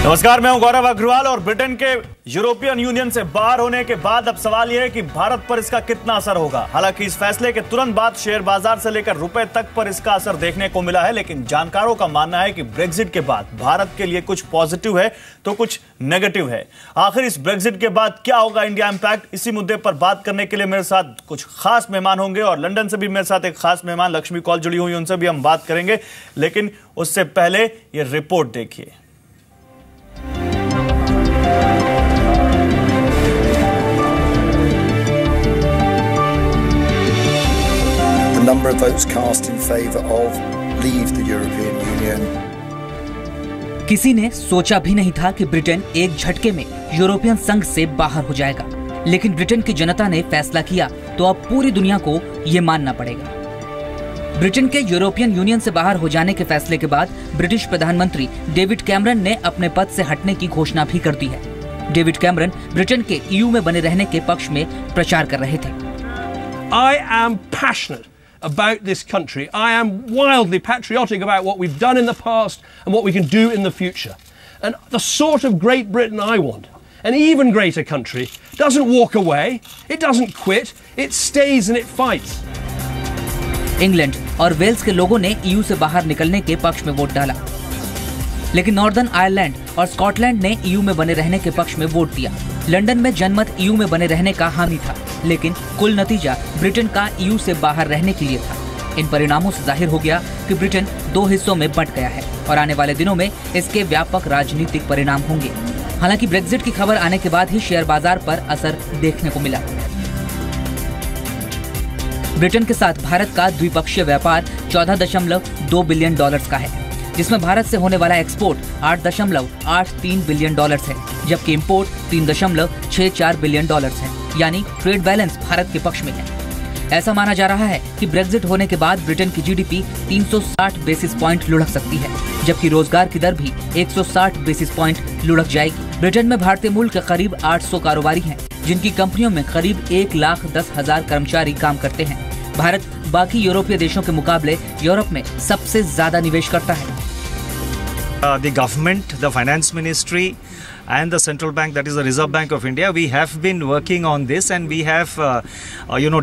नमस्कार, मैं हूं गौरव अग्रवाल और ब्रिटेन के यूरोपियन यूनियन से बाहर होने के बाद अब सवाल यह है कि भारत पर इसका कितना असर होगा। हालांकि इस फैसले के तुरंत बाद शेयर बाजार से लेकर रुपए तक पर इसका असर देखने को मिला है, लेकिन जानकारों का मानना है कि ब्रेक्जिट के बाद भारत के लिए कुछ पॉजिटिव है तो कुछ नेगेटिव है। आखिर इस ब्रेक्जिट के बाद क्या होगा इंडिया इंपैक्ट, इसी मुद्दे पर बात करने के लिए मेरे साथ कुछ खास मेहमान होंगे और लंदन से भी मेरे साथ एक खास मेहमान लक्ष्मी कौल जुड़ी हुई, उनसे भी हम बात करेंगे। लेकिन उससे पहले ये रिपोर्ट देखिए। The number of votes cast in favour of leave the European Union. किसी ने सोचा भी नहीं था कि ब्रिटेन एक झटके में यूरोपियन संघ से बाहर हो जाएगा, लेकिन ब्रिटेन की जनता ने फैसला किया तो अब पूरी दुनिया को ये मानना पड़ेगा। ब्रिटेन के यूरोपियन यूनियन से बाहर हो जाने के फैसले के बाद ब्रिटिश प्रधानमंत्री डेविड कैमरन ने अपने पद से हटने की घोषणा भी कर दी है। डेविड कैमरन ब्रिटेन के ईयू में बने रहने के पक्ष में प्रचार कर रहे थे। I am passionate about this country. I am wildly patriotic about what we've done in the past and what we can do in the future. And the sort of Great Britain I want, an even greater country, doesn't walk away, it doesn't quit, it stays and it fights. England और Wales के लोगों ने EU से बाहर निकलने के पक्ष में वोट डाला, लेकिन नॉर्दर्न आयरलैंड और स्कॉटलैंड ने ईयू में बने रहने के पक्ष में वोट दिया। लंदन में जनमत ईयू में बने रहने का हामी था, लेकिन कुल नतीजा ब्रिटेन का ईयू से बाहर रहने के लिए था। इन परिणामों से जाहिर हो गया कि ब्रिटेन दो हिस्सों में बंट गया है और आने वाले दिनों में इसके व्यापक राजनीतिक परिणाम होंगे। हालांकि ब्रेक्जिट की खबर आने के बाद ही शेयर बाजार पर असर देखने को मिला। ब्रिटेन के साथ भारत का द्विपक्षीय व्यापार 14.2 बिलियन डॉलर्स का है, जिसमें भारत से होने वाला एक्सपोर्ट 8.83 बिलियन डॉलर्स है, जबकि इंपोर्ट 3.64 बिलियन डॉलर्स है। यानी ट्रेड बैलेंस भारत के पक्ष में है। ऐसा माना जा रहा है कि ब्रेक्जिट होने के बाद ब्रिटेन की जीडीपी 360 बेसिस पॉइंट लुढ़क सकती है, जबकि रोजगार की दर भी 160 बेसिस पॉइंट लुढ़क जाएगी। ब्रिटेन में भारतीय मूल के करीब 800 कारोबारी हैं, जिनकी कंपनियों में करीब 1,10,000 कर्मचारी काम करते हैं। भारत बाकी यूरोपीय देशों के मुकाबले यूरोप में सबसे ज्यादा निवेश करता है। The government, the finance ministry and the central bank, that is the Reserve Bank of India, we have been working on this and we have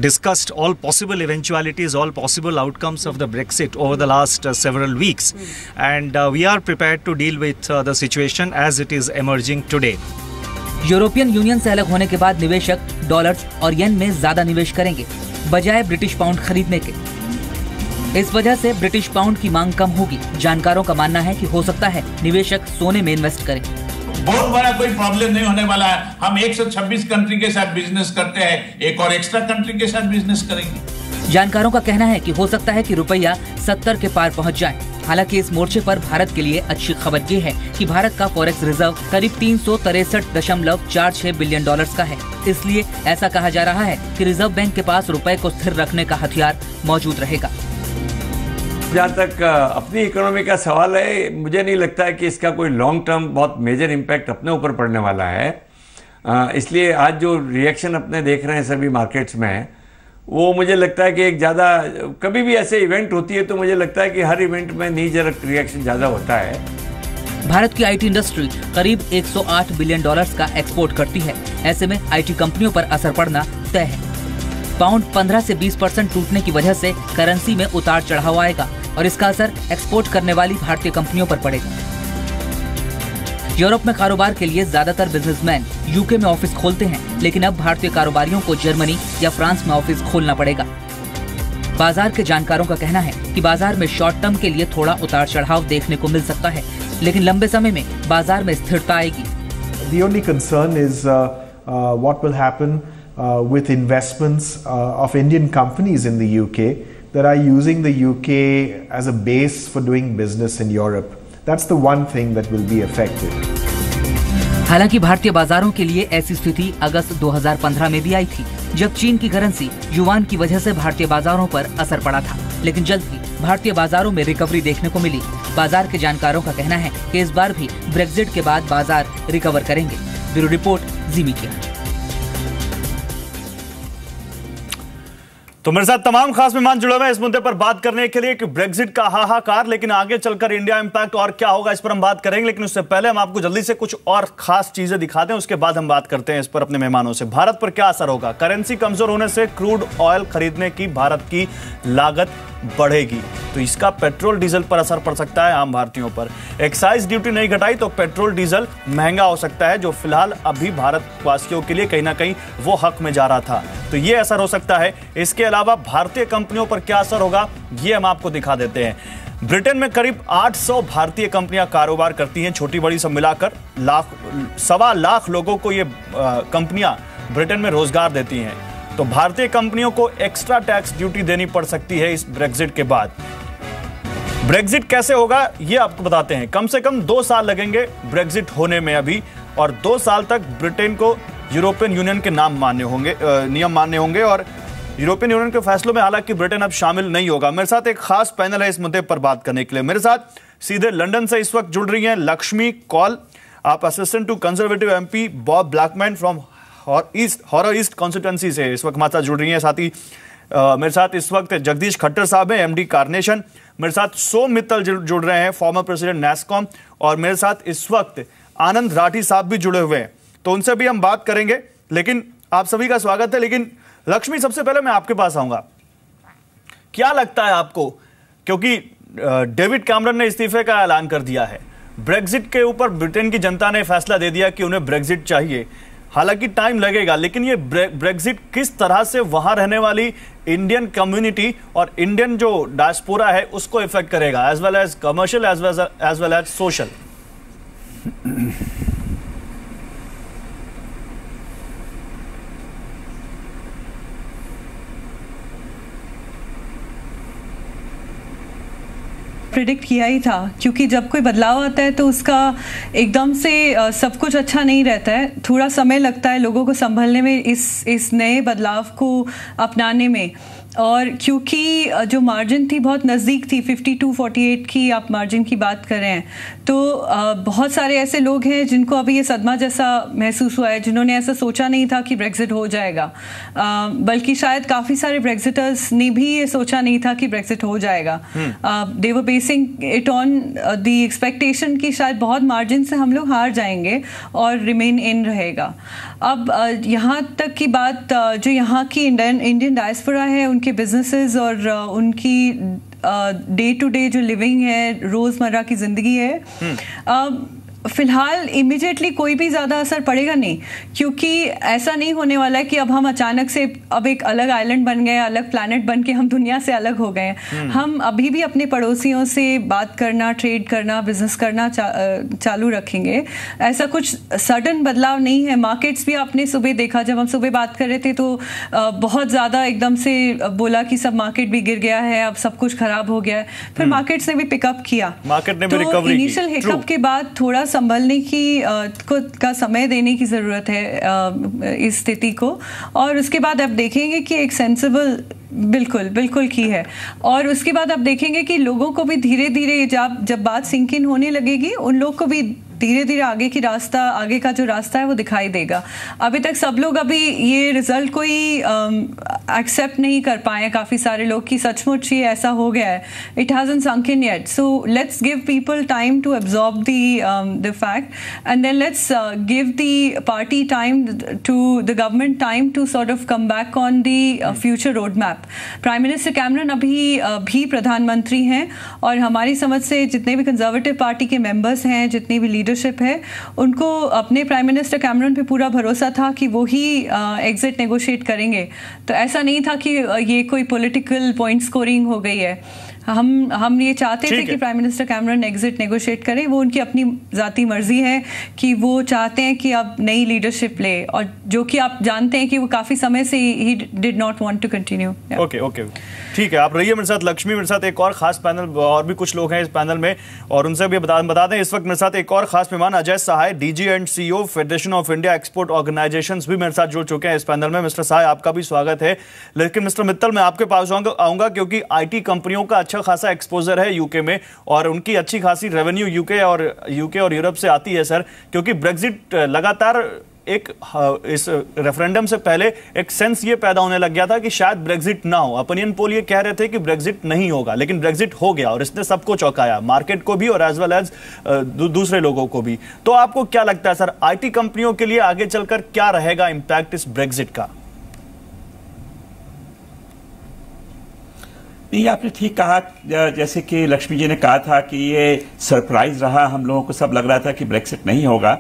discussed all possible eventualities, all possible outcomes of the Brexit over the last several weeks, and we are prepared to deal with the situation as it is emerging today. European union से अलग होने के बाद निवेशक dollars और येन में ज्यादा निवेश करेंगे बजाय ब्रिटिश पाउंड खरीदने के। इस वजह से ब्रिटिश पाउंड की मांग कम होगी। जानकारों का मानना है कि हो सकता है निवेशक सोने में इन्वेस्ट करें। बहुत बड़ा कोई प्रॉब्लम नहीं होने वाला है। हम 126 कंट्री के साथ बिजनेस करते हैं, एक और एक्स्ट्रा कंट्री के साथ बिजनेस करेंगे। जानकारों का कहना है कि हो सकता है कि रुपया 70 के पार पहुंच जाए। हालांकि इस मोर्चे पर भारत के लिए अच्छी खबर ये है कि भारत का फॉरेक्स रिजर्व करीब 363.46 बिलियन डॉलर्स का है। इसलिए ऐसा कहा जा रहा है कि रिजर्व बैंक के पास रुपए को स्थिर रखने का हथियार मौजूद रहेगा। जहाँ तक अपनी इकोनॉमी का सवाल है, मुझे नहीं लगता है कि इसका कोई लॉन्ग टर्म बहुत मेजर इम्पैक्ट अपने ऊपर पड़ने वाला है। इसलिए आज जो रिएक्शन अपने देख रहे हैं सभी मार्केट्स में, वो मुझे लगता है कि एक ज़्यादा, कभी भी ऐसे इवेंट होती है तो मुझे लगता है कि हर इवेंट में नी जरक रिएक्शन ज़्यादा होता है। भारत की आईटी इंडस्ट्री करीब 108 बिलियन डॉलर्स का एक्सपोर्ट करती है। ऐसे में आईटी कंपनियों पर असर पड़ना तय है। पाउंड 15 से 20% टूटने की वजह से करेंसी में उतार चढ़ाव आएगा और इसका असर एक्सपोर्ट करने वाली भारतीय कंपनियों पर पड़ेगा। यूरोप में कारोबार के लिए ज्यादातर बिजनेसमैन यूके में ऑफिस खोलते हैं, लेकिन अब भारतीय कारोबारियों को जर्मनी या फ्रांस में ऑफिस खोलना पड़ेगा। बाजार के जानकारों का कहना है कि बाजार में शॉर्ट टर्म के लिए थोड़ा उतार चढ़ाव देखने को मिल सकता है, लेकिन लंबे समय में बाजार में स्थिरता आएगी। The only concern is what will happen with investments of Indian companies in the UK that are using the UK as a base for doing business in Europe. That's the one thing that will be affected. हालांकि भारतीय बाजारों के लिए ऐसी स्थिति अगस्त 2015 में भी आई थी, जब चीन की करेंसी युआन की वजह से भारतीय बाजारों पर असर पड़ा था, लेकिन जल्द ही भारतीय बाजारों में रिकवरी देखने को मिली। बाजार के जानकारों का कहना है कि इस बार भी ब्रेक्जिट के बाद बाजार रिकवर करेंगे। ब्यूरो रिपोर्ट, जी मीडिया। तो मेरे साथ तमाम खास मेहमान जुड़े हुए हैं इस मुद्दे पर बात करने के लिए कि ब्रेक्जिट का हाहाकार, लेकिन आगे चलकर इंडिया इंपैक्ट और क्या होगा इस पर हम बात करेंगे। लेकिन उससे पहले हम आपको जल्दी से कुछ और खास चीजें दिखा दें, उसके बाद हम बात करते हैं इस पर अपने मेहमानों से। भारत पर क्या असर होगा? करेंसी कमजोर होने से क्रूड ऑयल खरीदने की भारत की लागत बढ़ेगी, तो इसका पेट्रोल डीजल पर असर पड़ सकता है आम भारतीयों पर। एक्साइज ड्यूटी नहीं घटाई तो पेट्रोल डीजल महंगा हो सकता है, जो फिलहाल अभी भारतवासियों के लिए कहीं ना कहीं वो हक में जा रहा था, तो ये असर हो सकता है। इसके अलावा भारतीय कंपनियों पर क्या असर होगा ये हम आपको दिखा देते हैं। ब्रिटेन में करीब 800 भारतीय कंपनियां कारोबार करती हैं, छोटी बड़ी सब मिलाकर 1.25 लाख लोगों को ये कंपनियां ब्रिटेन में रोजगार देती हैं। तो भारतीय कंपनियों को एक्स्ट्रा टैक्स ड्यूटी देनी पड़ सकती है इस ब्रेक्जिट के बाद। ब्रेक्जिट कैसे होगा ये आपको बताते हैं। कम से कम 2 साल लगेंगे ब्रेक्जिट होने में अभी, और 2 साल तक ब्रिटेन को यूरोपियन यूनियन के नियम मानने होंगे और यूरोपियन यूनियन के फैसलों में हालांकि ब्रिटेन अब शामिल नहीं होगा। मेरे साथ एक खास पैनल है इस मुद्दे पर बात करने के लिए। मेरे साथ सीधे लंदन से इस वक्त जुड़ रही हैं लक्ष्मी कौल, आप assistant to conservative MP Bob Blackman from Harrow East constituency से इस वक्त हमारे साथ जुड़ रही हैं। साथ ही मेरे साथ इस वक्त जगदीश खट्टर साहब हैं, एमडी कार्नेशन। मेरे साथ सोम मित्तल जुड़ रहे हैं, फॉर्मर प्रेसिडेंट नैस्कॉम, और मेरे साथ इस वक्त आनंद राठी साहब भी जुड़े हुए हैं, तो उनसे भी हम बात करेंगे। लेकिन आप सभी का स्वागत है। लेकिन लक्ष्मी, सबसे पहले मैं आपके पास आऊंगा, क्या लगता है आपको, क्योंकि डेविड कैमरन ने इस्तीफे का ऐलान कर दिया है, ब्रेक्जिट के ऊपर ब्रिटेन की जनता ने फैसला दे दिया कि उन्हें ब्रेक्जिट चाहिए, हालांकि टाइम लगेगा, लेकिन ये ब्रेक्जिट किस तरह से वहां रहने वाली इंडियन कम्युनिटी और इंडियन जो डायस्पोरा है उसको इफेक्ट करेगा, as well as commercial as well as social? Predict किया ही था, क्योंकि जब कोई बदलाव आता है तो उसका एकदम से सब कुछ अच्छा नहीं रहता है, थोड़ा समय लगता है लोगों को संभलने में, इस नए बदलाव को अपनाने में। और क्योंकि जो मार्जिन थी बहुत नज़दीक थी, 52-48 की आप मार्जिन की बात कर रहे हैं, तो बहुत सारे ऐसे लोग हैं जिनको अभी ये सदमा जैसा महसूस हुआ है, जिन्होंने ऐसा सोचा नहीं था कि ब्रेक्जिट हो जाएगा, बल्कि शायद काफ़ी सारे ब्रेक्जिटर्स ने भी ये सोचा नहीं था कि ब्रेक्जिट हो जाएगा। They were basing it on the expectation कि शायद बहुत मार्जिन से हम लोग हार जाएंगे और रिमेन इन रहेगा। अब यहाँ तक की बात, जो यहाँ की इंडियन डायस्पोरा है, उनके बिजनेसेस और उनकी डे टू डे जो लिविंग है, रोज़मर्रा की ज़िंदगी है, फिलहाल इमिडिएटली कोई भी ज़्यादा असर पड़ेगा नहीं, क्योंकि ऐसा नहीं होने वाला है कि अब हम अचानक से अब एक अलग आइलैंड बन गए, अलग प्लैनेट बन के हम दुनिया से अलग हो गए हैं। हम अभी भी अपने पड़ोसियों से बात करना, ट्रेड करना, बिजनेस करना चालू रखेंगे। ऐसा कुछ सडन बदलाव नहीं है। मार्केट्स भी आपने सुबह देखा, जब हम सुबह बात कर रहे थे तो बहुत ज़्यादा एकदम से बोला कि सब मार्केट भी गिर गया है, अब सब कुछ खराब हो गया है, फिर मार्केट्स ने भी पिकअप किया, मार्केट ने भी रिकवरी की। इनिशियल हिकअप के बाद थोड़ा संभलने की का समय देने की ज़रूरत है इस स्थिति को, और उसके बाद आप देखेंगे कि एक सेंसिबल बिल्कुल की है, और उसके बाद आप देखेंगे कि लोगों को भी धीरे धीरे जब बात सिंक इन होने लगेगी, उन लोग को भी धीरे धीरे आगे का जो रास्ता है वो दिखाई देगा। अभी तक सब लोग अभी ये रिजल्ट कोई एक्सेप्ट नहीं कर पाए, काफ़ी सारे लोग कि सचमुच ये ऐसा हो गया है, इट हैजंट सunk in yet, so let's give people time to absorb the fact, and then let's give the party time to the government time to sort of come back on the future roadmap. Prime minister Cameron अभी भी प्रधानमंत्री हैं, और हमारी समझ से जितने भी कंजर्वेटिव पार्टी के मेंबर्स हैं, जितनी भी लीडरशिप है, उनको अपने प्राइम मिनिस्टर कैमरन पे पूरा भरोसा था कि वो ही एग्जिट नेगोशिएट करेंगे। तो ऐसा नहीं था कि ये कोई पॉलिटिकल पॉइंट स्कोरिंग हो गई है। हम ये चाहते थे कि prime minister Cameron exit negotiate करें, वो उनकी अपनी ज़ाती मर्जी है कि वो चाहते हैं कि अब नई लीडरशिप ले, और जो कि आप जानते हैं कि वो काफ़ी समय से ही did not want to continue. Okay, ठीक है, आप रहिए मेरे साथ लक्ष्मी। मेरे साथ एक और खास पैनल, और भी कुछ लोग हैं इस पैनल में, और उनसे भी बता दें, इस वक्त मेरे साथ एक और खास मेहमान Ajay Sahay, DG and CEO federation of India export organisations, भी मेरे साथ जुड़ चुके हैं इस पैनल में। मिस्टर सहाय, आपका भी स्वागत है। लेकिन मिस्टर मित्तल, मैं आपके पास आऊंगा क्योंकि आईटी कंपनियों का अच्छा खासा एक्सपोजर है यूके में, और उनकी अच्छी खासी रेवेन्यू यूके और यूरोप से आती है सर, क्योंकि ब्रेक्जिट लगातार एक इस रेफरेंडम से पहले एक सेंस ये पैदा होने लग गया था कि शायद ब्रेग्जिट ना हो। ओपिनियन पोल ये कह रहे थे कि ब्रेग्जिट नहीं होगा, लेकिन ब्रेग्जिट हो गया और इसने सबको चौंकाया, मार्केट को भी और एज वेल एज दूसरे लोगों को भी। तो आपको क्या लगता है सर, आईटी कंपनियों के लिए आगे चलकर क्या रहेगा इंपैक्ट इस ब्रेग्जिट का? नहीं, आपने ठीक कहा, जैसे कि लक्ष्मी जी ने कहा था कि ये सरप्राइज रहा, हम लोगों को सब लग रहा था कि ब्रेक्सिट नहीं होगा,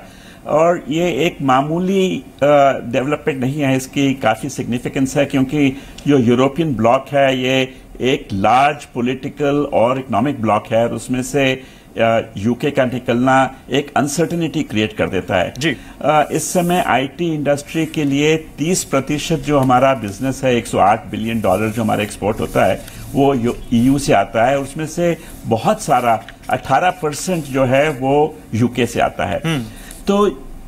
और ये एक मामूली डेवलपमेंट नहीं है, इसकी काफ़ी सिग्निफिकेंस है, क्योंकि जो यूरोपियन ब्लॉक है ये एक लार्ज पॉलिटिकल और इकोनॉमिक ब्लॉक है, और उसमें से यूके का निकलना एक अनसर्टेनिटी क्रिएट कर देता है जी। इस समय आईटी इंडस्ट्री के लिए 30% जो हमारा बिजनेस है, $108 बिलियन जो हमारा एक्सपोर्ट होता है, वो ईयू से आता है, और उसमें से बहुत सारा 18% जो है वो यूके से आता है। तो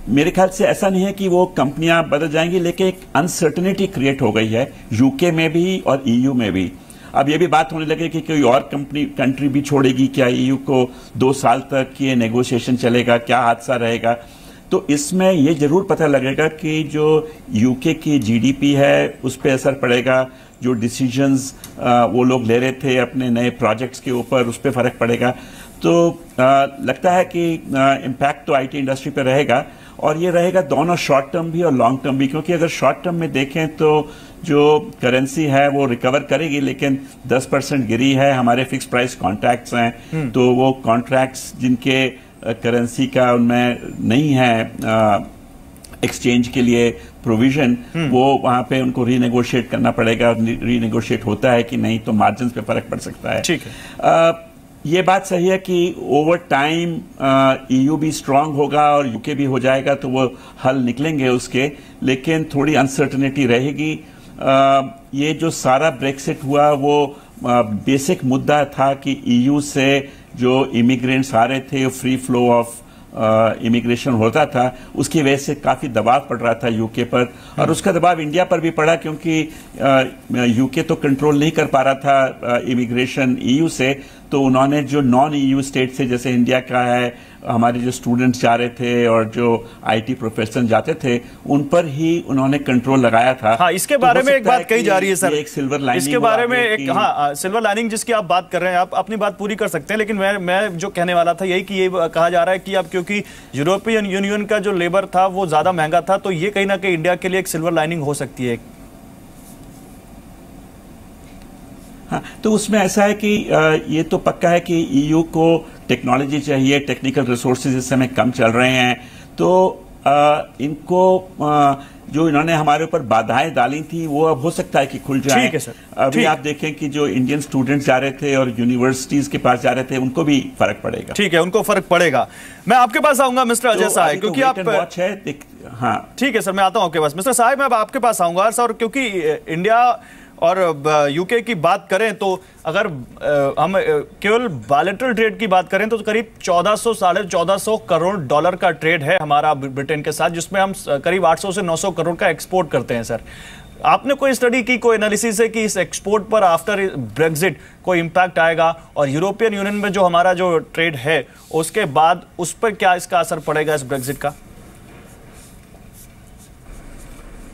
मेरे ख्याल से ऐसा नहीं है कि वो कंपनियां बदल जाएंगी, लेकिन एक अनसर्टेनिटी क्रिएट हो गई है यूके में भी और ईयू में भी। अब ये भी बात होने लगे कि कोई और कंट्री भी छोड़ेगी क्या ईयू को, 2 साल तक ये नेगोशिएशन चलेगा, क्या हादसा रहेगा। तो इसमें ये जरूर पता लगेगा कि जो यूके की जीडीपी है उस पर असर पड़ेगा, जो डिसीजंस वो लोग ले रहे थे अपने नए प्रोजेक्ट्स के ऊपर, उस पर फर्क पड़ेगा। तो लगता है कि इम्पैक्ट तो आईटी इंडस्ट्री पे रहेगा, और ये रहेगा दोनों शॉर्ट टर्म भी और लॉन्ग टर्म भी, क्योंकि अगर शॉर्ट टर्म में देखें तो जो करेंसी है वो रिकवर करेगी, लेकिन 10% गिरी है। हमारे फिक्स प्राइस कॉन्ट्रैक्ट्स हैं, तो वो कॉन्ट्रैक्ट्स जिनके करेंसी का उनमें नहीं है एक्सचेंज के लिए प्रोविजन, वो वहां पे उनको रीनेगोशिएट करना पड़ेगा। रीनेगोशिएट होता है कि नहीं तो मार्जिन पे फर्क पड़ सकता है। ठीक है, ये बात सही है कि ओवर टाइम ईयू भी स्ट्रांग होगा और यूके भी हो जाएगा, तो वो हल निकलेंगे उसके, लेकिन थोड़ी अनसर्टेनिटी रहेगी। ये जो सारा ब्रेक्सिट हुआ वो बेसिक मुद्दा था कि ईयू से जो इमिग्रेंट्स आ रहे थे, फ्री फ्लो ऑफ इमिग्रेशन होता था, उसकी वजह से काफ़ी दबाव पड़ रहा था यूके पर, और उसका दबाव इंडिया पर भी पड़ा, क्योंकि यूके तो कंट्रोल नहीं कर पा रहा था इमिग्रेशन ईयू से। तो उन्होंने जो नॉन ईयू स्टेट से, जैसे इंडिया का है, हमारे जो स्टूडेंट्स जा रहे थे और जो आईटी प्रोफेशनल जाते थे, उन पर ही उन्होंने कंट्रोल लगाया था। हाँ, इसके बारे में एक बात कही जा रही है सर, एक सिल्वर लाइनिंग इसके बारे में एक, हाँ, सिल्वर लाइनिंग जिसकी आप बात कर रहे हैं, आप अपनी बात पूरी कर सकते हैं, लेकिन मैं जो कहने वाला था यही कि ये कहा जा रहा है कि अब क्योंकि यूरोपियन यूनियन का जो लेबर था वो ज्यादा महंगा था, तो ये कहीं ना कहीं इंडिया के लिए एक सिल्वर लाइनिंग हो सकती है। हाँ, तो उसमें ऐसा है कि ये तो पक्का है कि ईयू को टेक्नोलॉजी चाहिए, टेक्निकल रिसोर्सेज इस समय कम चल रहे हैं, तो इनको जो इन्होंने हमारे ऊपर बाधाएं डाली थी वो अब हो सकता है कि खुल जाए। ठीक है सर। अभी आप देखें कि जो इंडियन स्टूडेंट्स जा रहे थे और यूनिवर्सिटीज के पास जा रहे थे, उनको भी फर्क पड़ेगा। ठीक है, उनको फर्क पड़ेगा। मैं आपके पास आऊंगा मिस्टर अजय साहब, क्योंकि आप वॉच है। हाँ, ठीक है सर, मैं आता हूं आपके पास। मिस्टर साहब, मैं आपके पास आऊंगा सर, क्योंकि इंडिया और यूके की बात करें तो अगर हम केवल बायलैटरल ट्रेड की बात करें तो करीब 1400-1450 करोड़ डॉलर का ट्रेड है हमारा ब्रिटेन के साथ, जिसमें हम करीब 800 से 900 करोड़ का एक्सपोर्ट करते हैं। सर, आपने कोई स्टडी की, कोई एनालिसिस है कि इस एक्सपोर्ट पर आफ्टर ब्रेक्जिट कोई इंपैक्ट आएगा, और यूरोपियन यूनियन में जो हमारा जो ट्रेड है उसके बाद उस पर क्या इसका असर पड़ेगा इस ब्रेक्जिट का?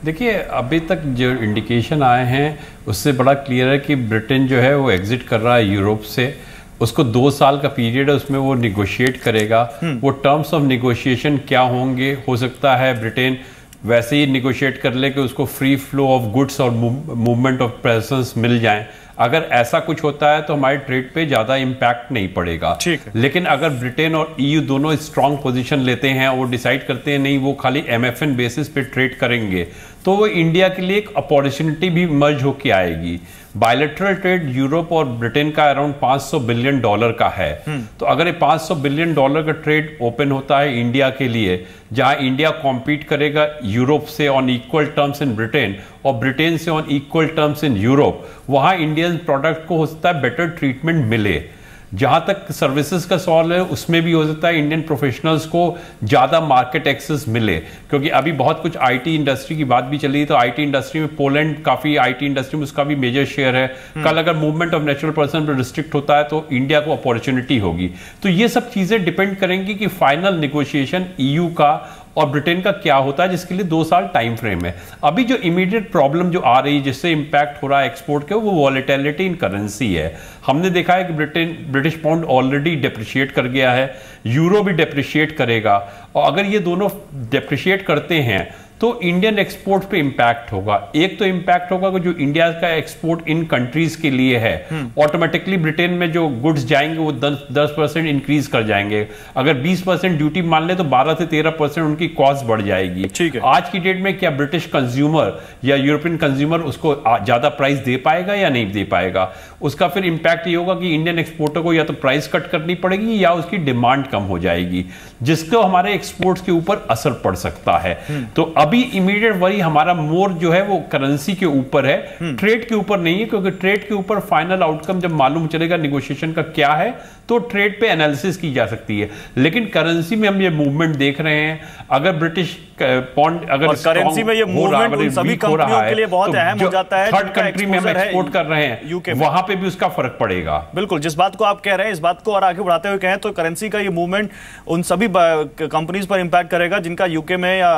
देखिए, अभी तक जो इंडिकेशन आए हैं उससे बड़ा क्लियर है कि ब्रिटेन जो है वो एग्जिट कर रहा है यूरोप से। उसको 2 साल का पीरियड है, उसमें वो निगोशिएट करेगा। वो टर्म्स ऑफ निगोशिएशन क्या होंगे, हो सकता है ब्रिटेन वैसे ही निगोशिएट कर ले कि उसको फ्री फ्लो ऑफ गुड्स और मूवमेंट ऑफ पर्सन्स मिल जाएं। अगर ऐसा कुछ होता है तो हमारे ट्रेड पे ज़्यादा इम्पैक्ट नहीं पड़ेगा। लेकिन अगर ब्रिटेन और ईयू दोनों स्ट्रांग पोजीशन लेते हैं और डिसाइड करते हैं नहीं वो खाली MFN बेसिस पे ट्रेड करेंगे, तो वो इंडिया के लिए एक अपॉर्चुनिटी भी मर्ज होके आएगी। बायलैटरल ट्रेड यूरोप और ब्रिटेन का अराउंड $500 बिलियन का है। तो अगर ये $500 बिलियन का ट्रेड ओपन होता है इंडिया के लिए, जहां इंडिया कॉम्पीट करेगा यूरोप से on equal terms in Britain और ब्रिटेन से on equal terms in Europe, वहां इंडियन प्रोडक्ट को हो सकता है बेटर ट्रीटमेंट मिले। जहां तक सर्विसेज का सवाल है, उसमें भी हो सकता है इंडियन प्रोफेशनल्स को ज्यादा मार्केट एक्सेस मिले, क्योंकि अभी बहुत कुछ आईटी इंडस्ट्री की बात भी चली, तो आईटी इंडस्ट्री में पोलैंड काफी, आईटी इंडस्ट्री में उसका भी मेजर शेयर है। कल अगर मूवमेंट ऑफ नेचुरल पर्सन पर रिस्ट्रिक्ट होता है तो इंडिया को अपॉर्चुनिटी होगी। तो ये सब चीजें डिपेंड करेंगी कि फाइनल निगोशिएशन ईयू का और ब्रिटेन का क्या होता है, जिसके लिए 2 साल टाइम फ्रेम है। अभी जो इमीडिएट प्रॉब्लम जो आ रही है जिससे इंपैक्ट हो रहा है एक्सपोर्ट के, वो वॉलेटिलिटी इन करेंसी है। हमने देखा है कि ब्रिटिश पाउंड ऑलरेडी डेप्रिशिएट कर गया है, यूरो भी डेप्रिशिएट करेगा, और अगर ये दोनों डेप्रिशिएट करते हैं तो इंडियन एक्सपोर्ट पे इंपैक्ट होगा। एक तो इंपैक्ट होगा कि जो इंडिया का एक्सपोर्ट इन कंट्रीज के लिए है, ऑटोमेटिकली ब्रिटेन में जो गुड्स जाएंगे वो 10% इंक्रीज कर जाएंगे। अगर 20% ड्यूटी मान ले तो 12 से 13% उनकी कॉस्ट बढ़ जाएगी। ठीक है। आज की डेट में क्या ब्रिटिश कंज्यूमर या यूरोपियन कंज्यूमर उसको ज्यादा प्राइस दे पाएगा या नहीं दे पाएगा? उसका फिर इंपैक्ट ये होगा कि इंडियन एक्सपोर्टर को या तो प्राइस कट करनी पड़ेगी या उसकी डिमांड कम हो जाएगी, जिसको हमारे एक्सपोर्ट्स के ऊपर असर पड़ सकता है। तो अभी इमीडिएट वरी हमारा मोर जो है वो करेंसी के ऊपर है, ट्रेड के ऊपर नहीं है, क्योंकि ट्रेड के ऊपर फाइनल आउटकम जब मालूम चलेगा नेगोशिएशन का क्या है तो ट्रेड पे एनालिसिस की जा सकती है। लेकिन करेंसी में हम ये मूवमेंट देख रहे हैं, अगर ब्रिटिश पॉन्ड अगर करेंसी में ये मूवमेंट उन सभी कंपनियों के लिए बहुत अहम हो जाता है। थर्ड कंट्री में हम एक्सपोर्ट कर रहे हैं यूके, वहां पे भी उसका फर्क पड़ेगा। बिल्कुल, जिस बात को आप कह रहे हैं इस बात को और आगे बढ़ाते हुए कहें तो करेंसी का ये मूवमेंट उन सभी कंपनीज पर इंपैक्ट करेगा जिनका यूके में या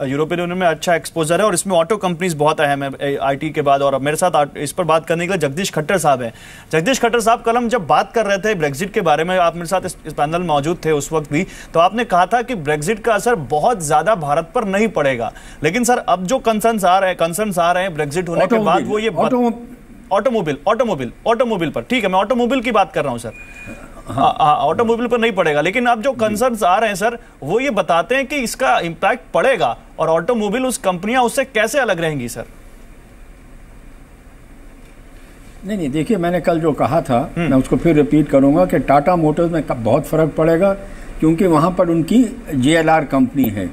यूरोपियन यूनियन में अच्छा एक्सपोजर है, और इसमें ऑटो कंपनीज बहुत अहम है आईटी के बाद। और मेरे साथ इस पर बात करने के लिए जगदीश खट्टर साहब हैं। जगदीश खट्टर साहब, कल हम जब बात कर रहे थे ब्रेक्जिट के बारे में, आप मेरे साथ इस पैनल में मौजूद थे उस वक्त भी, तो आपने कहा था कि ब्रेक्जिट का असर बहुत ज्यादा भारत पर नहीं पड़ेगा। लेकिन सर अब जो कंसर्न्स आ रहे हैं ब्रेक्जिट होने के बाद, वो ये ऑटोमोबाइल पर, ठीक है मैं ऑटोमोबाइल की बात कर रहा हूं सर, ऑटोमोबाइल पर नहीं पड़ेगा, लेकिन अब जो कंसर्न्स आ रहे हैं सर वो ये बताते हैं कि इसका इंपैक्ट पड़ेगा, और ऑटोमोबाइल उस कंपनियां उससे कैसे अलग रहेंगी सर? नहीं, देखिए मैंने कल जो कहा था मैं उसको फिर रिपीट करूंगा कि टाटा मोटर्स में बहुत फर्क पड़ेगा, क्योंकि वहां पर उनकी JLR कंपनी है,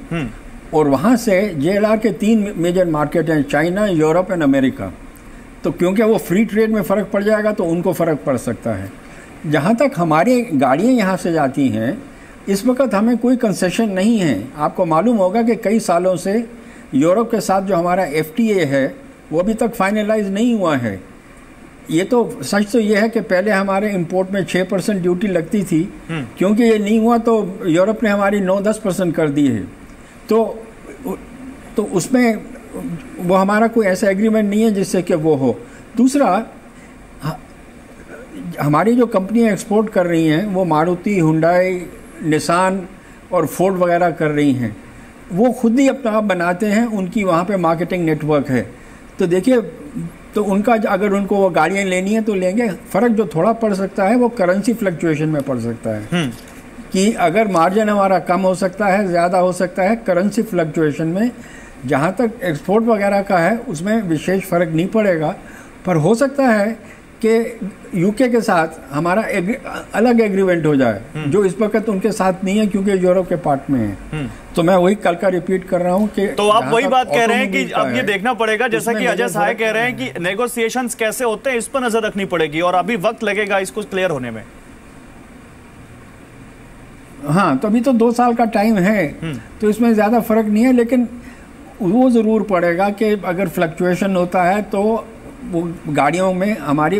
और वहां से JLR के 3 मेजर मार्केट हैं, चाइना, यूरोप एंड अमेरिका। तो क्योंकि वो फ्री ट्रेड में फ़र्क पड़ जाएगा तो उनको फ़र्क पड़ सकता है। जहाँ तक हमारी गाड़ियाँ यहाँ से जाती हैं, इस वक्त हमें कोई कंसेशन नहीं है। आपको मालूम होगा कि कई सालों से यूरोप के साथ जो हमारा FTA है वो अभी तक फाइनलाइज नहीं हुआ है। ये तो सच तो ये है कि पहले हमारे इंपोर्ट में 6% ड्यूटी लगती थी, क्योंकि ये नहीं हुआ तो यूरोप ने हमारी 9-10% कर दी है। तो उसमें वो हमारा कोई ऐसा एग्रीमेंट नहीं है जिससे कि वो हो। दूसरा, हमारी जो कंपनियां एक्सपोर्ट कर रही हैं वो मारुति, हुंडई, निसान और फोर्ड वगैरह कर रही हैं, वो खुद ही अपना बनाते हैं, उनकी वहाँ पे मार्केटिंग नेटवर्क है। तो देखिए, तो उनका अगर उनको वो गाड़ियाँ लेनी है तो लेंगे। फ़र्क जो थोड़ा पड़ सकता है वो करेंसी फ्लक्चुएशन में पड़ सकता है, कि अगर मार्जिन हमारा कम हो सकता है, ज़्यादा हो सकता है करेंसी फ्लक्चुएशन में। जहाँ तक एक्सपोर्ट वगैरह का है उसमें विशेष फ़र्क नहीं पड़ेगा, पर हो सकता है कि यूके के साथ हमारा अलग एग्रीमेंट हो जाए, जो इस वक्त उनके साथ नहीं है क्योंकि यूरोप के पार्ट में है। तो मैं वही कल का रिपीट कर रहा हूँ कि तो आप वही बात कह रहे हैं कि अब ये देखना पड़ेगा, जैसा कि अजय साहे कह रहे हैं कि नेगोशिएशंस कैसे होते हैं इस पर नजर रखनी पड़ेगी, और अभी वक्त लगेगा इसको क्लियर होने में। हाँ, तो अभी तो 2 साल का टाइम है, तो इसमें ज़्यादा फर्क नहीं है, लेकिन वो ज़रूर पड़ेगा कि अगर फ्लक्चुएशन होता है तो वो गाड़ियों में हमारी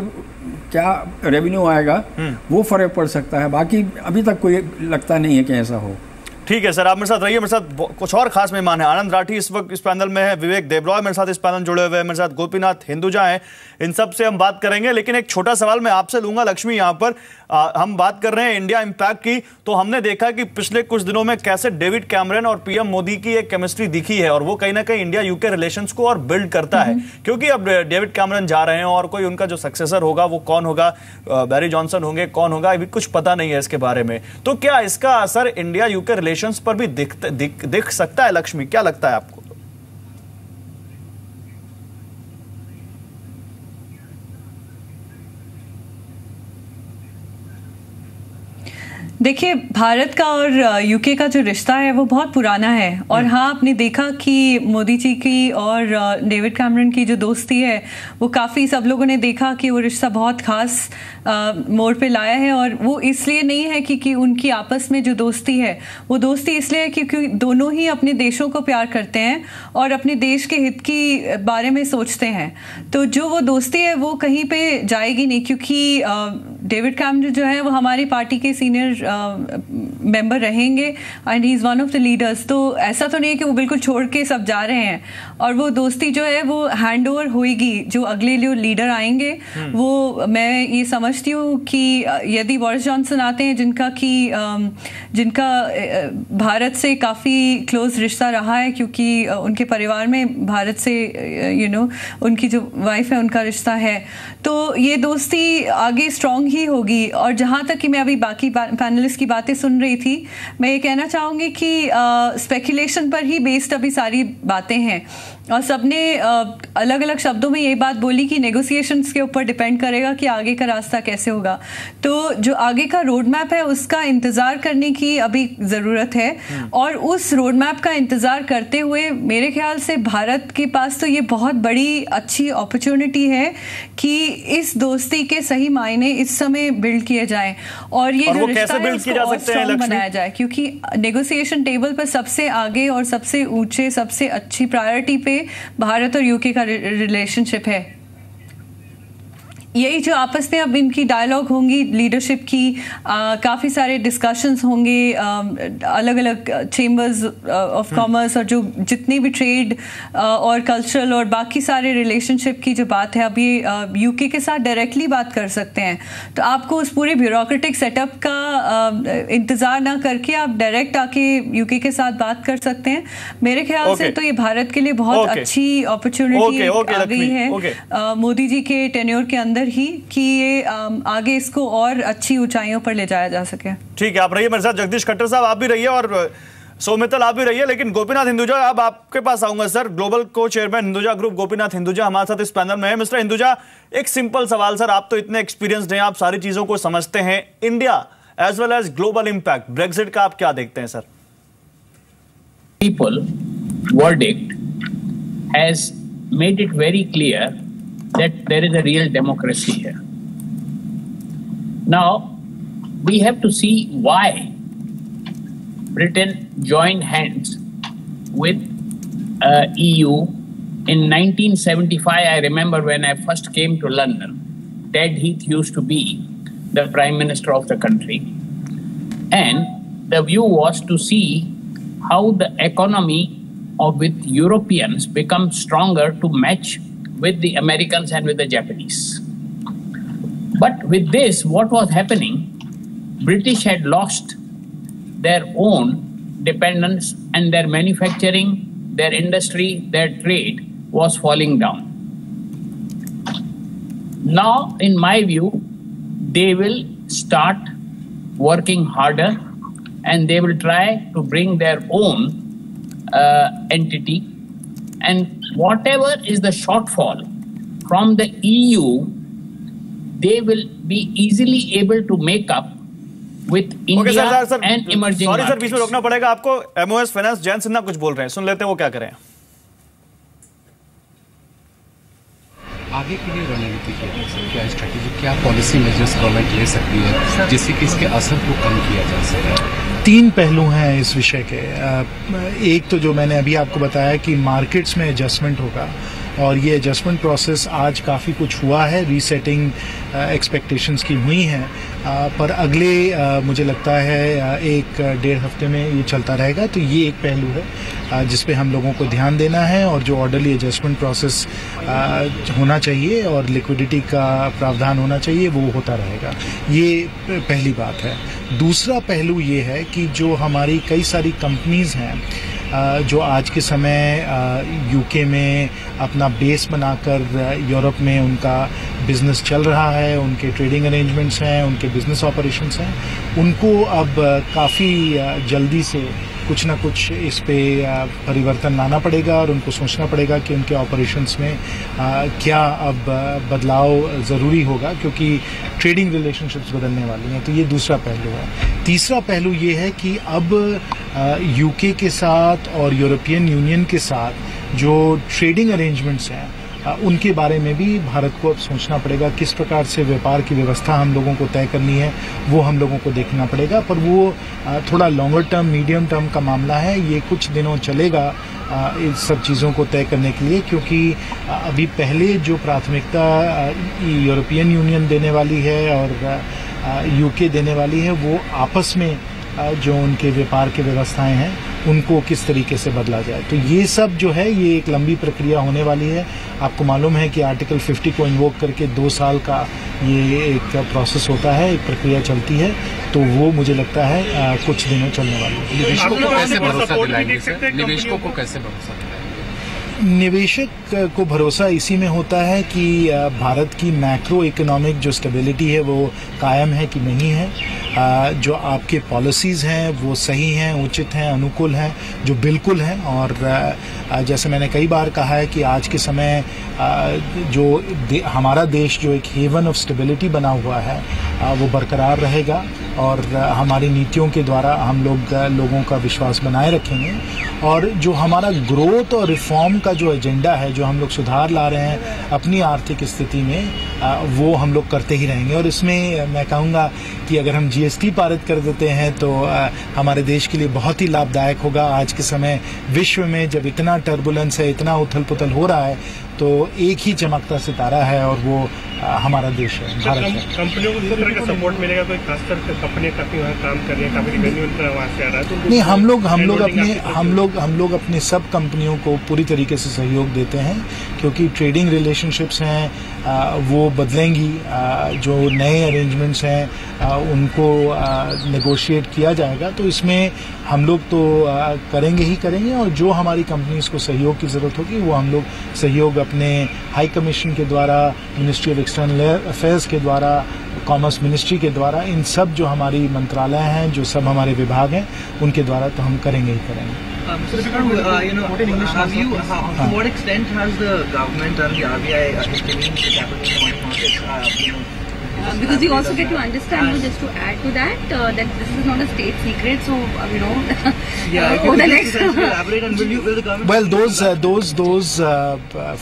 क्या रेवेन्यू आएगा वो फर्क पड़ सकता है। बाकी अभी तक कोई लगता नहीं है कि ऐसा हो। ठीक है सर, आप मेरे साथ रहिए। मेरे साथ कुछ और खास मेहमान हैं। आनंद राठी इस वक्त इस पैनल में है, विवेक देबरॉय मेरे साथ इस पैनल जुड़े हुए हैं, मेरे साथ गोपीनाथ हिंदुजा हैं। इन सब से हम बात करेंगे, लेकिन एक छोटा सवाल मैं आपसे लूंगा लक्ष्मी। यहाँ पर हम बात कर रहे हैं इंडिया इम्पैक्ट की, तो हमने देखा कि पिछले कुछ दिनों में कैसे डेविड कैमरन और PM मोदी की एक केमिस्ट्री दिखी है, और वो कहीं ना कहीं इंडिया यूके रिलेशंस को और बिल्ड करता है, क्योंकि अब डेविड कैमरन जा रहे हैं और कोई उनका जो सक्सेसर होगा वो कौन होगा, बैरी जॉनसन होंगे, कौन होगा, अभी कुछ पता नहीं है इसके बारे में। तो क्या इसका असर इंडिया यूके रिलेशंस पर भी दिख सकता है? लक्ष्मी, क्या लगता है आपको? देखिए, भारत का और यूके का जो रिश्ता है वो बहुत पुराना है, और हाँ, आपने देखा कि मोदी जी की और डेविड कैमरन की जो दोस्ती है वो काफ़ी, सब लोगों ने देखा कि वो रिश्ता बहुत खास मोड़ पे लाया है। और वो इसलिए नहीं है कि उनकी आपस में जो दोस्ती है वो दोस्ती इसलिए है क्योंकि दोनों ही अपने देशों को प्यार करते हैं और अपने देश के हित की बारे में सोचते हैं। तो जो वो दोस्ती है वो कहीं पे जाएगी नहीं, क्योंकि डेविड कैमरन जो है वो हमारी पार्टी के सीनियर मेंबर रहेंगे and he is one of the leaders. तो ऐसा तो नहीं है कि वो बिल्कुल छोड़ के सब जा रहे हैं, और वो दोस्ती जो है वो हैंड ओवर होएगी जो अगले जो लीडर आएंगे। वो मैं ये समझती हूँ कि यदि बोरिस जॉनसन आते हैं जिनका भारत से काफ़ी क्लोज रिश्ता रहा है, क्योंकि उनके परिवार में भारत से उनकी जो वाइफ है उनका रिश्ता है, तो ये दोस्ती आगे स्ट्रांग ही होगी। और जहाँ तक कि मैं अभी बाकी पैनलिस्ट की बातें सुन रही थी, मैं ये कहना चाहूँगी कि स्पेकुलेशन पर ही बेस्ड अभी सारी बातें हैं, और सबने अलग अलग शब्दों में ये बात बोली कि नेगोशिएशंस के ऊपर डिपेंड करेगा कि आगे का रास्ता कैसे होगा। तो जो आगे का रोड मैप है उसका इंतज़ार करने की अभी ज़रूरत है, और उस रोड मैप का इंतज़ार करते हुए मेरे ख्याल से भारत के पास तो ये बहुत बड़ी अच्छी अपॉर्चुनिटी है कि इस दोस्ती के सही मायने इस समय बिल्ड किए जाएं, और ये जो रिश्ता है उसको और स्ट्रॉन्ग बनाया जाए, क्योंकि नेगोशिएशन टेबल पर सबसे आगे और सबसे ऊंचे सबसे अच्छी प्रायोरिटी पे भारत और यूके का रिलेशनशिप है। यही जो आपस में अब इनकी डायलॉग होंगी लीडरशिप की, काफ़ी सारे डिस्कशंस होंगे अलग अलग चेम्बर्स ऑफ कॉमर्स, और जो जितनी भी ट्रेड और कल्चरल और बाकी सारे रिलेशनशिप की जो बात है, अब ये यूके के साथ डायरेक्टली बात कर सकते हैं। तो आपको उस पूरे ब्यूरोक्रेटिक सेटअप का इंतज़ार ना करके आप डायरेक्ट आके यूके के साथ बात कर सकते हैं। मेरे ख्याल से तो ये भारत के लिए बहुत अच्छी अपॉर्चुनिटी आ गई है मोदी जी के टेन्योर के अंदर ही, कि ये आगे इसको और अच्छी ऊंचाइयों पर ले जाया जा सके। ठीक है, आप रहिए मेरे साथ। जगदीश खट्टर साहब आप भी रहिए, और सौमित्तल आप भी रहिए। लेकिन गोपीनाथ हिंदुजा, अब आपके पास आऊंगा सर। ग्लोबल को चेयरमैन हिंदुजा ग्रुप गोपीनाथ हिंदुजा हमारे साथ इस पैनल में है। मिस्टर हिंदुजा, एक सिंपल सवाल सर, आप तो इतने एक्सपीरियंस्ड हैं, आप सारी चीजों को समझते हैं। India as well as global impact Brexit का आप क्या देखते हैं sir? People verdict has made it very clear that there is a real democracy here. Now, we have to see why Britain joined hands with EU in 1975. I remember when I first came to London, Ted Heath used to be the Prime Minister of the country, and the view was to see how the economy with Europeans become stronger to match with the Americans and with the Japanese. But with this, what was happening, British had lost their own dependence, and their manufacturing, their industry, their trade was falling down. Now, in my view, they will start working harder, and they will try to bring their own entity, and whatever is the shortfall from the EU, they will be easily able to make up with India and emerging markets. Sir, बीच में रोकना पड़ेगा आपको। MOS finance Jayant Sinha कुछ बोल रहे हैं, सुन लेते हैं वो क्या करें। आगे के लिए रणनीति क्या स्ट्रेटेजी, क्या पॉलिसी मेजर्स गवर्नमेंट ले सकती है जिससे कि इसके असर को कम किया जा सके? तीन पहलू हैं इस विषय के। एक तो जो मैंने अभी आपको बताया कि मार्केट्स में एडजस्टमेंट होगा, और ये एडजस्टमेंट प्रोसेस आज काफ़ी कुछ हुआ है, रीसेटिंग एक्सपेक्टेशंस की हुई हैं, पर अगले मुझे लगता है 1-1.5 हफ्ते में ये चलता रहेगा। तो ये एक पहलू है जिस पे हम लोगों को ध्यान देना है, और जो ऑर्डरली एडजस्टमेंट प्रोसेस होना चाहिए और लिक्विडिटी का प्रावधान होना चाहिए वो होता रहेगा। ये पहली बात है। दूसरा पहलू ये है कि जो हमारी कई सारी कंपनीज़ हैं जो आज के समय यूके में अपना बेस बनाकर यूरोप में उनका बिजनेस चल रहा है, उनके ट्रेडिंग अरेंजमेंट्स हैं, उनके बिजनेस ऑपरेशंस हैं, उनको अब काफ़ी जल्दी से कुछ ना कुछ इस पे परिवर्तन लाना पड़ेगा, और उनको सोचना पड़ेगा कि उनके ऑपरेशंस में क्या अब बदलाव ज़रूरी होगा, क्योंकि ट्रेडिंग रिलेशनशिप्स बदलने वाली हैं। तो ये दूसरा पहलू है। तीसरा पहलू ये है कि अब यूके के साथ और यूरोपियन यूनियन के साथ जो ट्रेडिंग अरेंजमेंट्स हैं उनके बारे में भी भारत को अब सोचना पड़ेगा। किस प्रकार से व्यापार की व्यवस्था हम लोगों को तय करनी है वो हम लोगों को देखना पड़ेगा, पर वो थोड़ा लॉन्गर टर्म मीडियम टर्म का मामला है। ये कुछ दिनों चलेगा इस सब चीज़ों को तय करने के लिए, क्योंकि अभी पहले जो प्राथमिकता यूरोपियन यूनियन देने वाली है और यूके देने वाली है, वो आपस में जो उनके व्यापार के व्यवस्थाएं हैं उनको किस तरीके से बदला जाए। तो ये सब जो है ये एक लंबी प्रक्रिया होने वाली है। आपको मालूम है कि आर्टिकल 50 को इन्वोक करके 2 साल का ये एक प्रोसेस होता है, एक प्रक्रिया चलती है, तो वो मुझे लगता है कुछ दिनों चलने वाली है। निवेशकों को कैसे भरोसा दिलाएंगे सर? निवेशकों को कैसे भरोसा दिलाएंगे? निवेशक को भरोसा इसी में होता है कि भारत की मैक्रो इकोनॉमिक जो स्टेबिलिटी है वो कायम है कि नहीं है, जो आपके पॉलिसीज़ हैं वो सही हैं, उचित हैं, अनुकूल हैं, जो बिल्कुल हैं। और जैसे मैंने कई बार कहा है कि आज के समय जो हमारा देश जो एक हेवन ऑफ स्टेबिलिटी बना हुआ है वो बरकरार रहेगा और हमारी नीतियों के द्वारा हम लोगों का विश्वास बनाए रखेंगे। और जो हमारा ग्रोथ और रिफॉर्म का जो एजेंडा है, जो हम लोग सुधार ला रहे हैं अपनी आर्थिक स्थिति में, वो हम लोग करते ही रहेंगे। और इसमें मैं कहूँगा कि अगर हम GST पारित कर देते हैं तो हमारे देश के लिए बहुत ही लाभदायक होगा। आज के समय विश्व में जब इतना टर्बुलेंस है, इतना उथल पुथल हो रहा है, तो एक ही चमकता सितारा है और वो हमारा देश है, भारत है। कंपनियों को किस तरह का सपोर्ट मिलेगा? कोई खासकर कंपनियां काफी वहाँ काम कर रही है, काफी रेवेन्यू वहाँ से आ रहा है, तो नहीं, हम लोग अपने सब कंपनियों को पूरी तरीके से सहयोग देते हैं, क्योंकि ट्रेडिंग रिलेशनशिप्स हैं वो बदलेंगी, जो नए अरेंजमेंट्स हैं उनको नेगोशिएट किया जाएगा। तो इसमें हम लोग तो करेंगे ही करेंगे, और जो हमारी कंपनीज को सहयोग की ज़रूरत होगी वो हम लोग सहयोग अपने हाई कमीशन के द्वारा, मिनिस्ट्री ऑफ एक्सटर्नल अफेयर्स के द्वारा, कॉमर्स मिनिस्ट्री के द्वारा, इन सब जो हमारी मंत्रालय हैं, जो सब हमारे विभाग हैं, उनके द्वारा तो हम करेंगे ही करेंगे। To what extent has the government and the RBI intervened the capital markets? Because you also get to understand, just to add to that, that this is not a state secret, so Yeah, over the next. Elaborate, and will the government? Well, those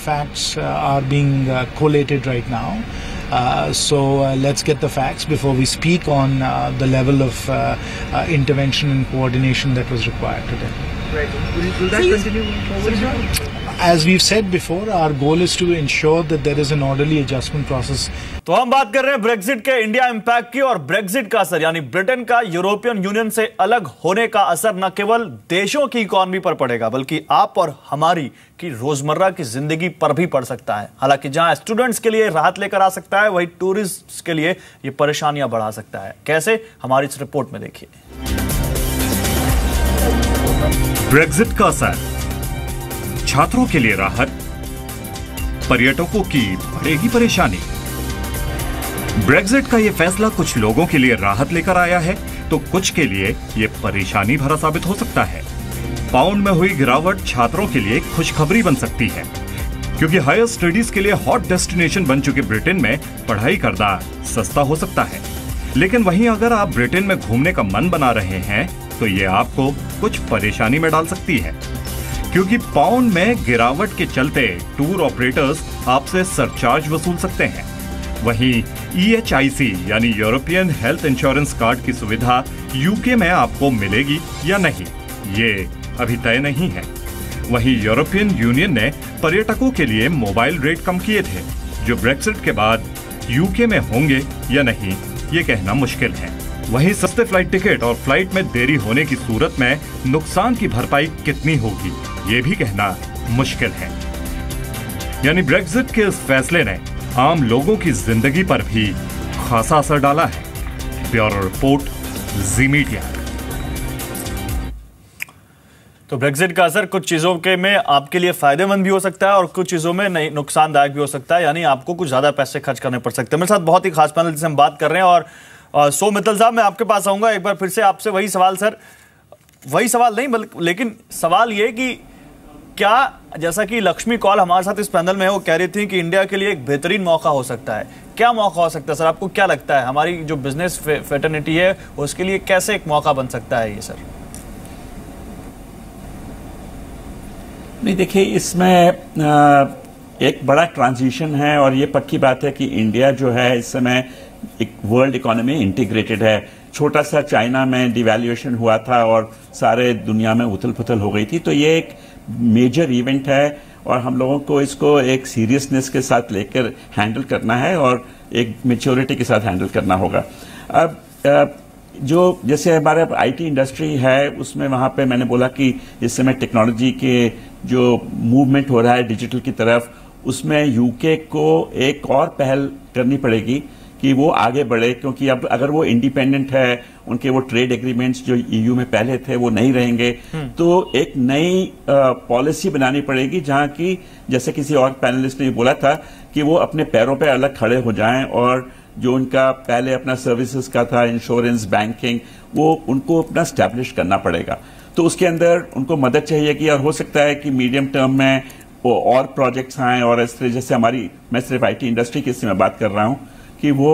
facts are being collated right now. So let's get the facts before we speak on the level of intervention and coordination that was required today. Right. Will that continue forward? As we've said before, our goal is to ensure that there is an orderly adjustment process. तो हम बात कर रहे हैं Brexit के India impact की, और Brexit का असर यानी ब्रिटेन का यूरोपियन यूनियन से अलग होने का असर न केवल देशों की इकोनॉमी पर पड़ेगा, बल्कि आप और हमारी की रोजमर्रा की जिंदगी पर भी पड़ सकता है। हालांकि जहां स्टूडेंट्स के लिए राहत लेकर आ सकता है, वहीं टूरिस्ट के लिए ये परेशानियां बढ़ा सकता है। कैसे, हमारी इस रिपोर्ट में देखिए। ब्रेक्जिट का असर, छात्रों के लिए राहत, पर्यटकों की बढ़ेगी परेशानी। ब्रेक्जिट का यह फैसला कुछ लोगों के लिए राहत लेकर आया है, तो कुछ के लिए यह परेशानी भरा साबित हो सकता है। पाउंड में हुई गिरावट छात्रों के लिए खुशखबरी बन सकती है, क्योंकि हायर स्टडीज के लिए हॉट डेस्टिनेशन बन चुके ब्रिटेन में पढ़ाई करना सस्ता हो सकता है। लेकिन वहीं अगर आप ब्रिटेन में घूमने का मन बना रहे हैं, तो ये आपको कुछ परेशानी में डाल सकती है, क्योंकि पाउंड में गिरावट के चलते टूर ऑपरेटर्स आपसे सरचार्ज वसूल सकते हैं। वहीं EHIC यानी यूरोपियन हेल्थ इंश्योरेंस कार्ड की सुविधा यूके में आपको मिलेगी या नहीं, ये अभी तय नहीं है। वहीं यूरोपियन यूनियन ने पर्यटकों के लिए मोबाइल रेट कम किए थे, जो ब्रेक्सिट के बाद यूके में होंगे या नहीं, ये कहना मुश्किल है। वहीं सस्ते फ्लाइट टिकट और फ्लाइट में देरी होने की सूरत में नुकसान की भरपाई कितनी होगी, ये भी कहना मुश्किल है। यानी ब्रेक्जिट के इस फैसले ने आम लोगों की जिंदगी पर भी खासा असर डाला है। ब्यूरो रिपोर्ट, जी मीडिया। तो ब्रेक्जिट का असर कुछ चीजों के में आपके लिए फायदेमंद भी हो सकता है और कुछ चीजों में नहीं, नुकसानदायक भी हो सकता है, यानी आपको कुछ ज्यादा पैसे खर्च करने पड़ सकते हैं। मेरे साथ बहुत ही खास पैनल जिससे हम बात कर रहे हैं, और सो मित्तल साहब, मैं आपके पास आऊंगा एक बार फिर से आपसे वही सवाल। सर, वही सवाल नहीं, लेकिन सवाल ये कि क्या, जैसा कि लक्ष्मी कौल हमारे साथ इस पैनल में है, वो कह रही थी कि इंडिया के लिए एक बेहतरीन मौका हो सकता है। क्या मौका हो सकता है सर? आपको क्या लगता है हमारी जो बिजनेस फेटर्निटी है उसके लिए कैसे एक मौका बन सकता है ये सर? नहीं, देखिए, इसमें एक बड़ा ट्रांजिशन है, और ये पक्की बात है कि इंडिया जो है इस समय एक वर्ल्ड इकोनॉमी इंटीग्रेटेड है। छोटा सा चाइना में डिवैल्यूएशन हुआ था और सारे दुनिया में उथल पुथल हो गई थी। तो ये एक मेजर इवेंट है और हम लोगों को इसको एक सीरियसनेस के साथ लेकर हैंडल करना है और एक मैच्योरिटी के साथ हैंडल करना होगा। अब जो जैसे हमारे आईटी इंडस्ट्री है उसमें वहाँ पे मैंने बोला कि इस समय टेक्नोलॉजी के जो मूवमेंट हो रहा है डिजिटल की तरफ, उसमें यूके को एक और पहल करनी पड़ेगी कि वो आगे बढ़े, क्योंकि अब अगर वो इंडिपेंडेंट है, उनके वो ट्रेड एग्रीमेंट्स जो ईयू में पहले थे वो नहीं रहेंगे, तो एक नई पॉलिसी बनानी पड़ेगी जहां की जैसे किसी और पैनलिस्ट ने बोला था कि वो अपने पैरों पे अलग खड़े हो जाएं और जो उनका पहले अपना सर्विसेज का था, इंश्योरेंस, बैंकिंग, वो उनको अपना स्टैब्लिश करना पड़ेगा। तो उसके अंदर उनको मदद चाहिए कि, और हो सकता है कि मीडियम टर्म में वो और प्रोजेक्ट्स आएँ और इस तरह जैसे हमारी, मैं सिर्फ आईटी इंडस्ट्री की इससे मैं बात कर रहा हूँ कि वो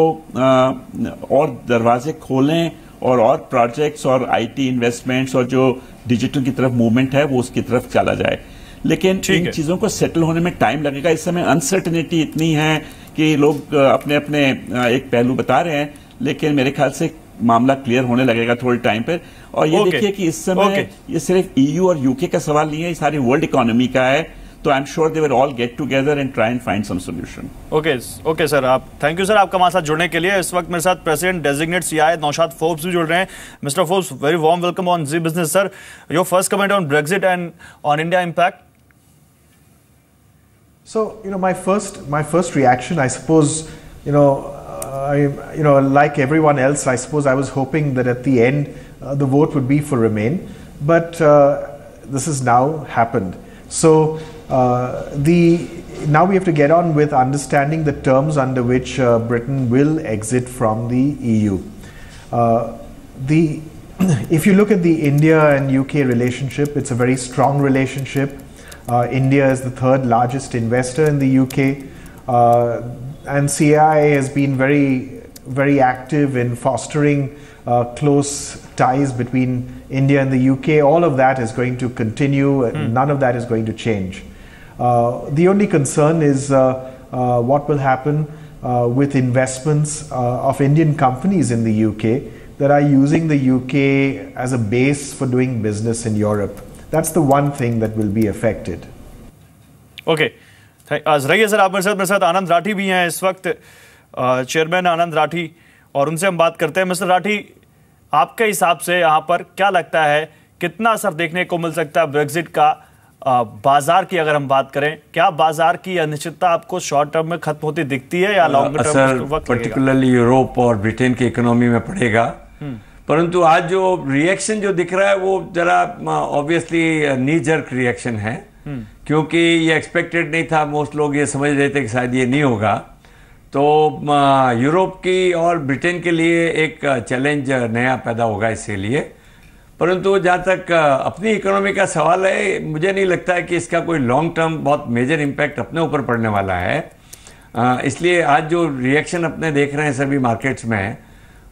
और दरवाजे खोलें और प्रोजेक्ट्स और आईटी इन्वेस्टमेंट्स और जो डिजिटल की तरफ मूवमेंट है वो उसकी तरफ चला जाए। लेकिन इन चीज़ों को सेटल होने में टाइम लगेगा। इस समय अनसर्टेनिटी इतनी है कि लोग अपने अपने एक पहलू बता रहे हैं, लेकिन मेरे ख्याल से मामला क्लियर होने लगेगा थोड़े टाइम पर। और ये देखिए कि इस समय ये सिर्फ ईयू और यूके का सवाल नहीं है, ये सारी वर्ल्ड इकोनॉमी का है। तो I am sure they will all get together and try and find some solution. Okay sir, आप थैंक यू सर आपका हमारे साथ जुड़ने के लिए। इस वक्त मेरे साथ president designate CI Naushad Forbes भी जुड़ रहे हैं। Mister Forbes, very warm welcome on Zee business sir. Your first comment on Brexit and on India impact. So, my first reaction, I suppose, like everyone else, I suppose I was hoping that at the end the vote would be for Remain, but this has now happened. So now we have to get on with understanding the terms under which Britain will exit from the EU. If you look at the India and UK relationship, it's a very strong relationship. India is the third largest investor in the UK, and CAI has been very, very active in fostering close ties between India and the UK. All of that is going to continue. None of that is going to change. The only concern is what will happen with investments of Indian companies in the UK that are using the UK as a base for doing business in Europe. That's the one thing that will be affected. Okay. रहिए sir आप मेरे साथ आनंद राठी भी हैं इस वक्त, chairman आनंद राठी, और उनसे हम बात करते हैं। मिस्टर राठी, आपके हिसाब से यहाँ पर क्या लगता है कितना असर देखने को मिल सकता है ब्रेक्सिट का बाजार की अगर हम बात करें? क्या बाजार की अनिश्चितता आपको शॉर्ट टर्म में खत्म होती दिखती है या लॉन्ग टर्म में वक्त लगेगा? पर्टिकुलरली यूरोप और ब्रिटेन की इकोनॉमी में पड़ेगा, परंतु आज जो रिएक्शन जो दिख रहा है वो जरा ऑब्वियसली नी जर्क रिएक्शन है, क्योंकि ये एक्सपेक्टेड नहीं था। मोस्ट लोग ये समझ रहे थे कि शायद ये नहीं होगा। तो यूरोप की और ब्रिटेन के लिए एक चैलेंज नया पैदा होगा इसके लिए। परंतु जहाँ तक अपनी इकोनॉमी का सवाल है, मुझे नहीं लगता है कि इसका कोई लॉन्ग टर्म बहुत मेजर इम्पैक्ट अपने ऊपर पड़ने वाला है। इसलिए आज जो रिएक्शन अपने देख रहे हैं सभी मार्केट्स में,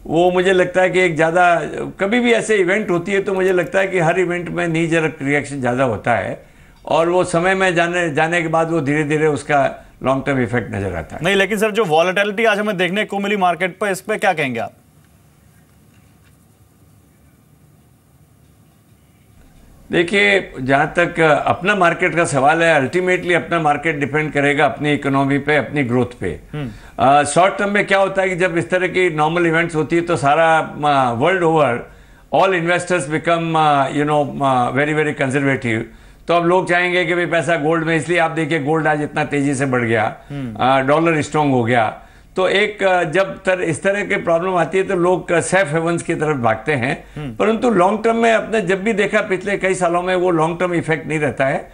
वो मुझे लगता है कि एक ज़्यादा, कभी भी ऐसे इवेंट होती है तो मुझे लगता है कि हर इवेंट में नी जर्क रिएक्शन ज़्यादा होता है और वो समय में जाने के बाद वो धीरे धीरे उसका लॉन्ग टर्म इफेक्ट नजर आता है। नहीं, लेकिन सर जो वॉलेटिलिटी आज हमें देखने को मिली मार्केट पर, इस पे क्या कहेंगे आप? देखिए, जहाँ तक अपना मार्केट का सवाल है, अल्टीमेटली अपना मार्केट डिपेंड करेगा अपनी इकोनॉमी पे, अपनी ग्रोथ पे। शॉर्ट टर्म में क्या होता है कि जब इस तरह की नॉर्मल इवेंट्स होती है तो सारा world over all investors become very very conservative. तो अब लोग चाहेंगे कि भाई पैसा गोल्ड में, इसलिए आप देखिए गोल्ड आज इतना तेजी से बढ़ गया, डॉलर स्ट्रांग हो गया। तो एक जब इस तरह के प्रॉब्लम आती है तो लोग सेफ हेवंस की तरफ भागते हैं, परंतु लॉन्ग टर्म में अपने जब भी देखा पिछले कई सालों में वो लॉन्ग टर्म इफेक्ट नहीं रहता है।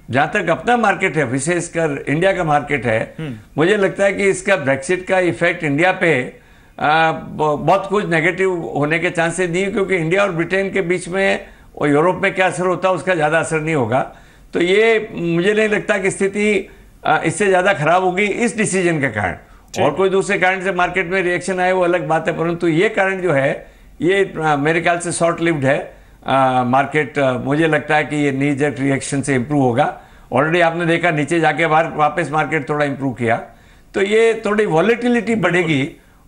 जहां तक अपना मार्केट है, विशेषकर इंडिया का मार्केट है, मुझे लगता है कि इसका ब्रेक्सिट का इफेक्ट इंडिया पे बहुत कुछ नेगेटिव होने के चांसेस नहीं है, क्योंकि इंडिया और ब्रिटेन के बीच में और यूरोप में क्या असर होता है उसका ज्यादा असर नहीं होगा। तो ये मुझे नहीं लगता कि स्थिति इससे ज्यादा खराब होगी इस डिसीजन के कारण। और कोई दूसरे कारण से मार्केट में रिएक्शन आए वो अलग बात है, परंतु ये कारण जो है ये मेरे ख्याल से शॉर्ट लिव्ड है। मार्केट मुझे लगता है कि ये नी जर्क रिएक्शन से इंप्रूव होगा। ऑलरेडी आपने देखा नीचे जाके वापस मार्केट थोड़ा इंप्रूव किया, तो ये थोड़ी वॉलेटिलिटी बढ़ेगी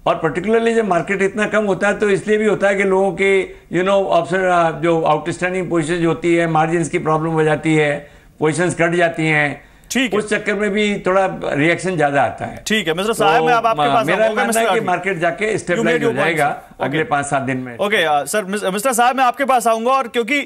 और पर्टिकुलरली जब मार्केट इतना कम होता है तो इसलिए भी होता है कि लोगों के ऑप्शन जो आउटस्टैंडिंग पोजीशन होती है, मार्जिन की प्रॉब्लम हो जाती है, पोजीशंस कट जाती हैं, ठीक है, उस चक्कर में भी थोड़ा रिएक्शन ज्यादा आता है। ठीक है मिस्टर साहब, मैं अब आपके पास मेरा मानना है कि मार्केट जाके स्टेबलाइज हो जाएगा अगले 5-7 दिन में। ओके सर, मिस्टर साहब मैं आपके पास आऊंगा, और क्योंकि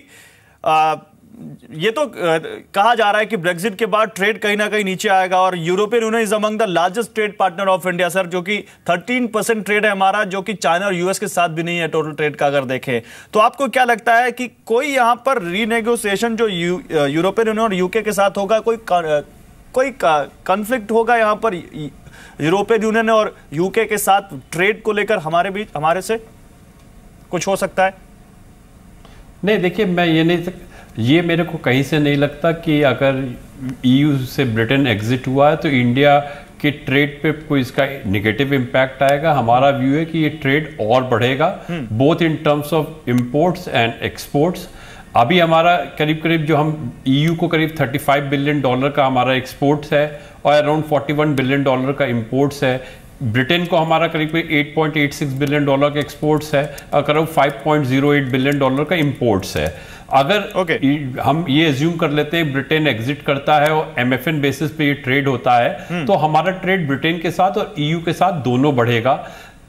ये तो कहा जा रहा है कि ब्रेक्सिट के बाद ट्रेड कहीं ना कहीं नीचे आएगा, और European union is among the largest trade partner of India sir, जो कि 13% ट्रेड है हमारा, जो कि चाइना और यूएस के साथ भी नहीं है टोटल ट्रेड का अगर देखें तो। आपको क्या लगता है कि कोई यहां पर रीनेगोशिएशन जो यूरोपियन यूनियन और यूके के साथ होगा, कोई कॉन्फ्लिक्ट होगा यहां पर यूरोपियन यूनियन और यूके के साथ ट्रेड को लेकर हमारे से कुछ हो सकता है? नहीं, देखिए मैं ये मेरे को कहीं से नहीं लगता कि अगर ईयू से ब्रिटेन एग्जिट हुआ है तो इंडिया के ट्रेड पे कोई इसका नेगेटिव इम्पैक्ट आएगा। हमारा व्यू है कि ये ट्रेड और बढ़ेगा, both in terms of imports and exports. अभी हमारा करीब जो हम ईयू को करीब $35 बिलियन का हमारा एक्सपोर्ट्स है और अराउंड $41 बिलियन का इंपोर्ट्स है। ब्रिटेन को हमारा करीब 8.86 बिलियन का एक्सपोर्ट्स है और करीब $5.08 बिलियन का इंपोर्ट्स है। अगर हम ये एज्यूम कर लेते हैं ब्रिटेन एग्जिट करता है और MFN बेसिस पे ये ट्रेड होता है, तो हमारा ट्रेड ब्रिटेन के साथ और ईयू के साथ दोनों बढ़ेगा।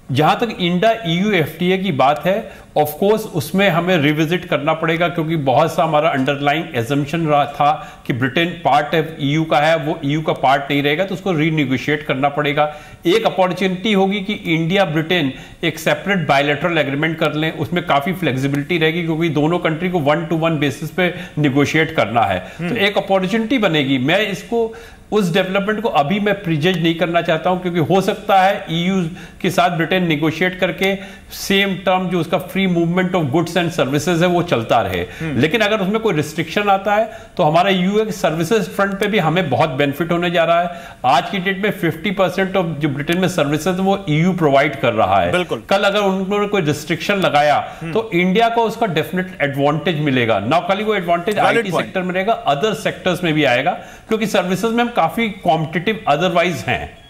जहां तक इंडिया ईयू FTA की बात है, ऑफ कोर्स उसमें हमें रिविजिट करना पड़ेगा, क्योंकि बहुत सा हमारा अंडरलाइंग एजम्पशन रहा था कि ब्रिटेन पार्ट ईयू का है, वो ईयू का पार्ट नहीं रहेगा, तो उसको रीनिगोशिएट करना पड़ेगा। एक अपॉर्चुनिटी होगी कि इंडिया ब्रिटेन एक सेपरेट बायलैटरल एग्रीमेंट कर लें, उसमें काफी फ्लेक्सिबिलिटी रहेगी, क्योंकि दोनों कंट्री को 1-to-1 बेसिस पे निगोशिएट करना है, तो एक अपॉर्चुनिटी बनेगी। मैं इसको उस डेवलपमेंट को अभी मैं प्रीजज नहीं करना चाहता हूं, क्योंकि हो सकता है ईयू के साथ ब्रिटेन निगोशिएट करके सेम टर्म जो उसका free movement of goods and services है वो चलता रहे। लेकिन अगर उसमें कोई रिस्ट्रिक्शन आता है तो हमारा ईयू के सर्विसेज फ्रंट पे भी हमें बहुत बेनिफिट होने जा रहा है। आज की डेट में 50% ऑफ जो ब्रिटेन में सर्विसेज वो ईयू प्रोवाइड कर रहा है। कल अगर उन्होंने कोई रिस्ट्रिक्शन लगाया तो इंडिया को उसका डेफिनेट एडवांटेज मिलेगा। ना खाली वो एडवांटेज IT सेक्टर में रहेगा, अदर सेक्टर्स में भी आएगा, क्योंकि सर्विसेज में हम काफी कॉम्पिटिटिव अदरवाइज हैं।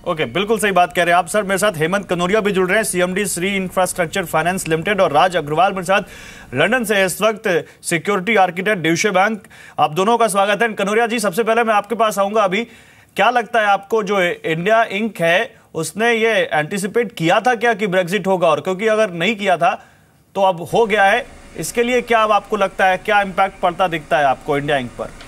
ओके, बिल्कुल सही बात कह रहे हैं आप सर। मेरे साथ हेमंत कनोरिया भी जुड़ रहे हैं, CMD Shri infrastructure finance limited, और राज अग्रवाल मेरे साथ लंदन से इस वक्त सिक्योरिटी आर्किटेक्ट ड्यूशे बैंक। आप दोनों का स्वागत है। कनोरिया जी, सबसे पहले मैं आपके पास आऊंगा। अभी क्या लगता है आपको, जो इंडिया इंक है उसने ये एंटिसिपेट किया था क्या कि ब्रेक्सिट होगा? और क्योंकि अगर नहीं किया था तो अब हो गया है, इसके लिए क्या अब आपको लगता है, क्या इंपैक्ट पड़ता दिखता है आपको इंडिया इंक पर?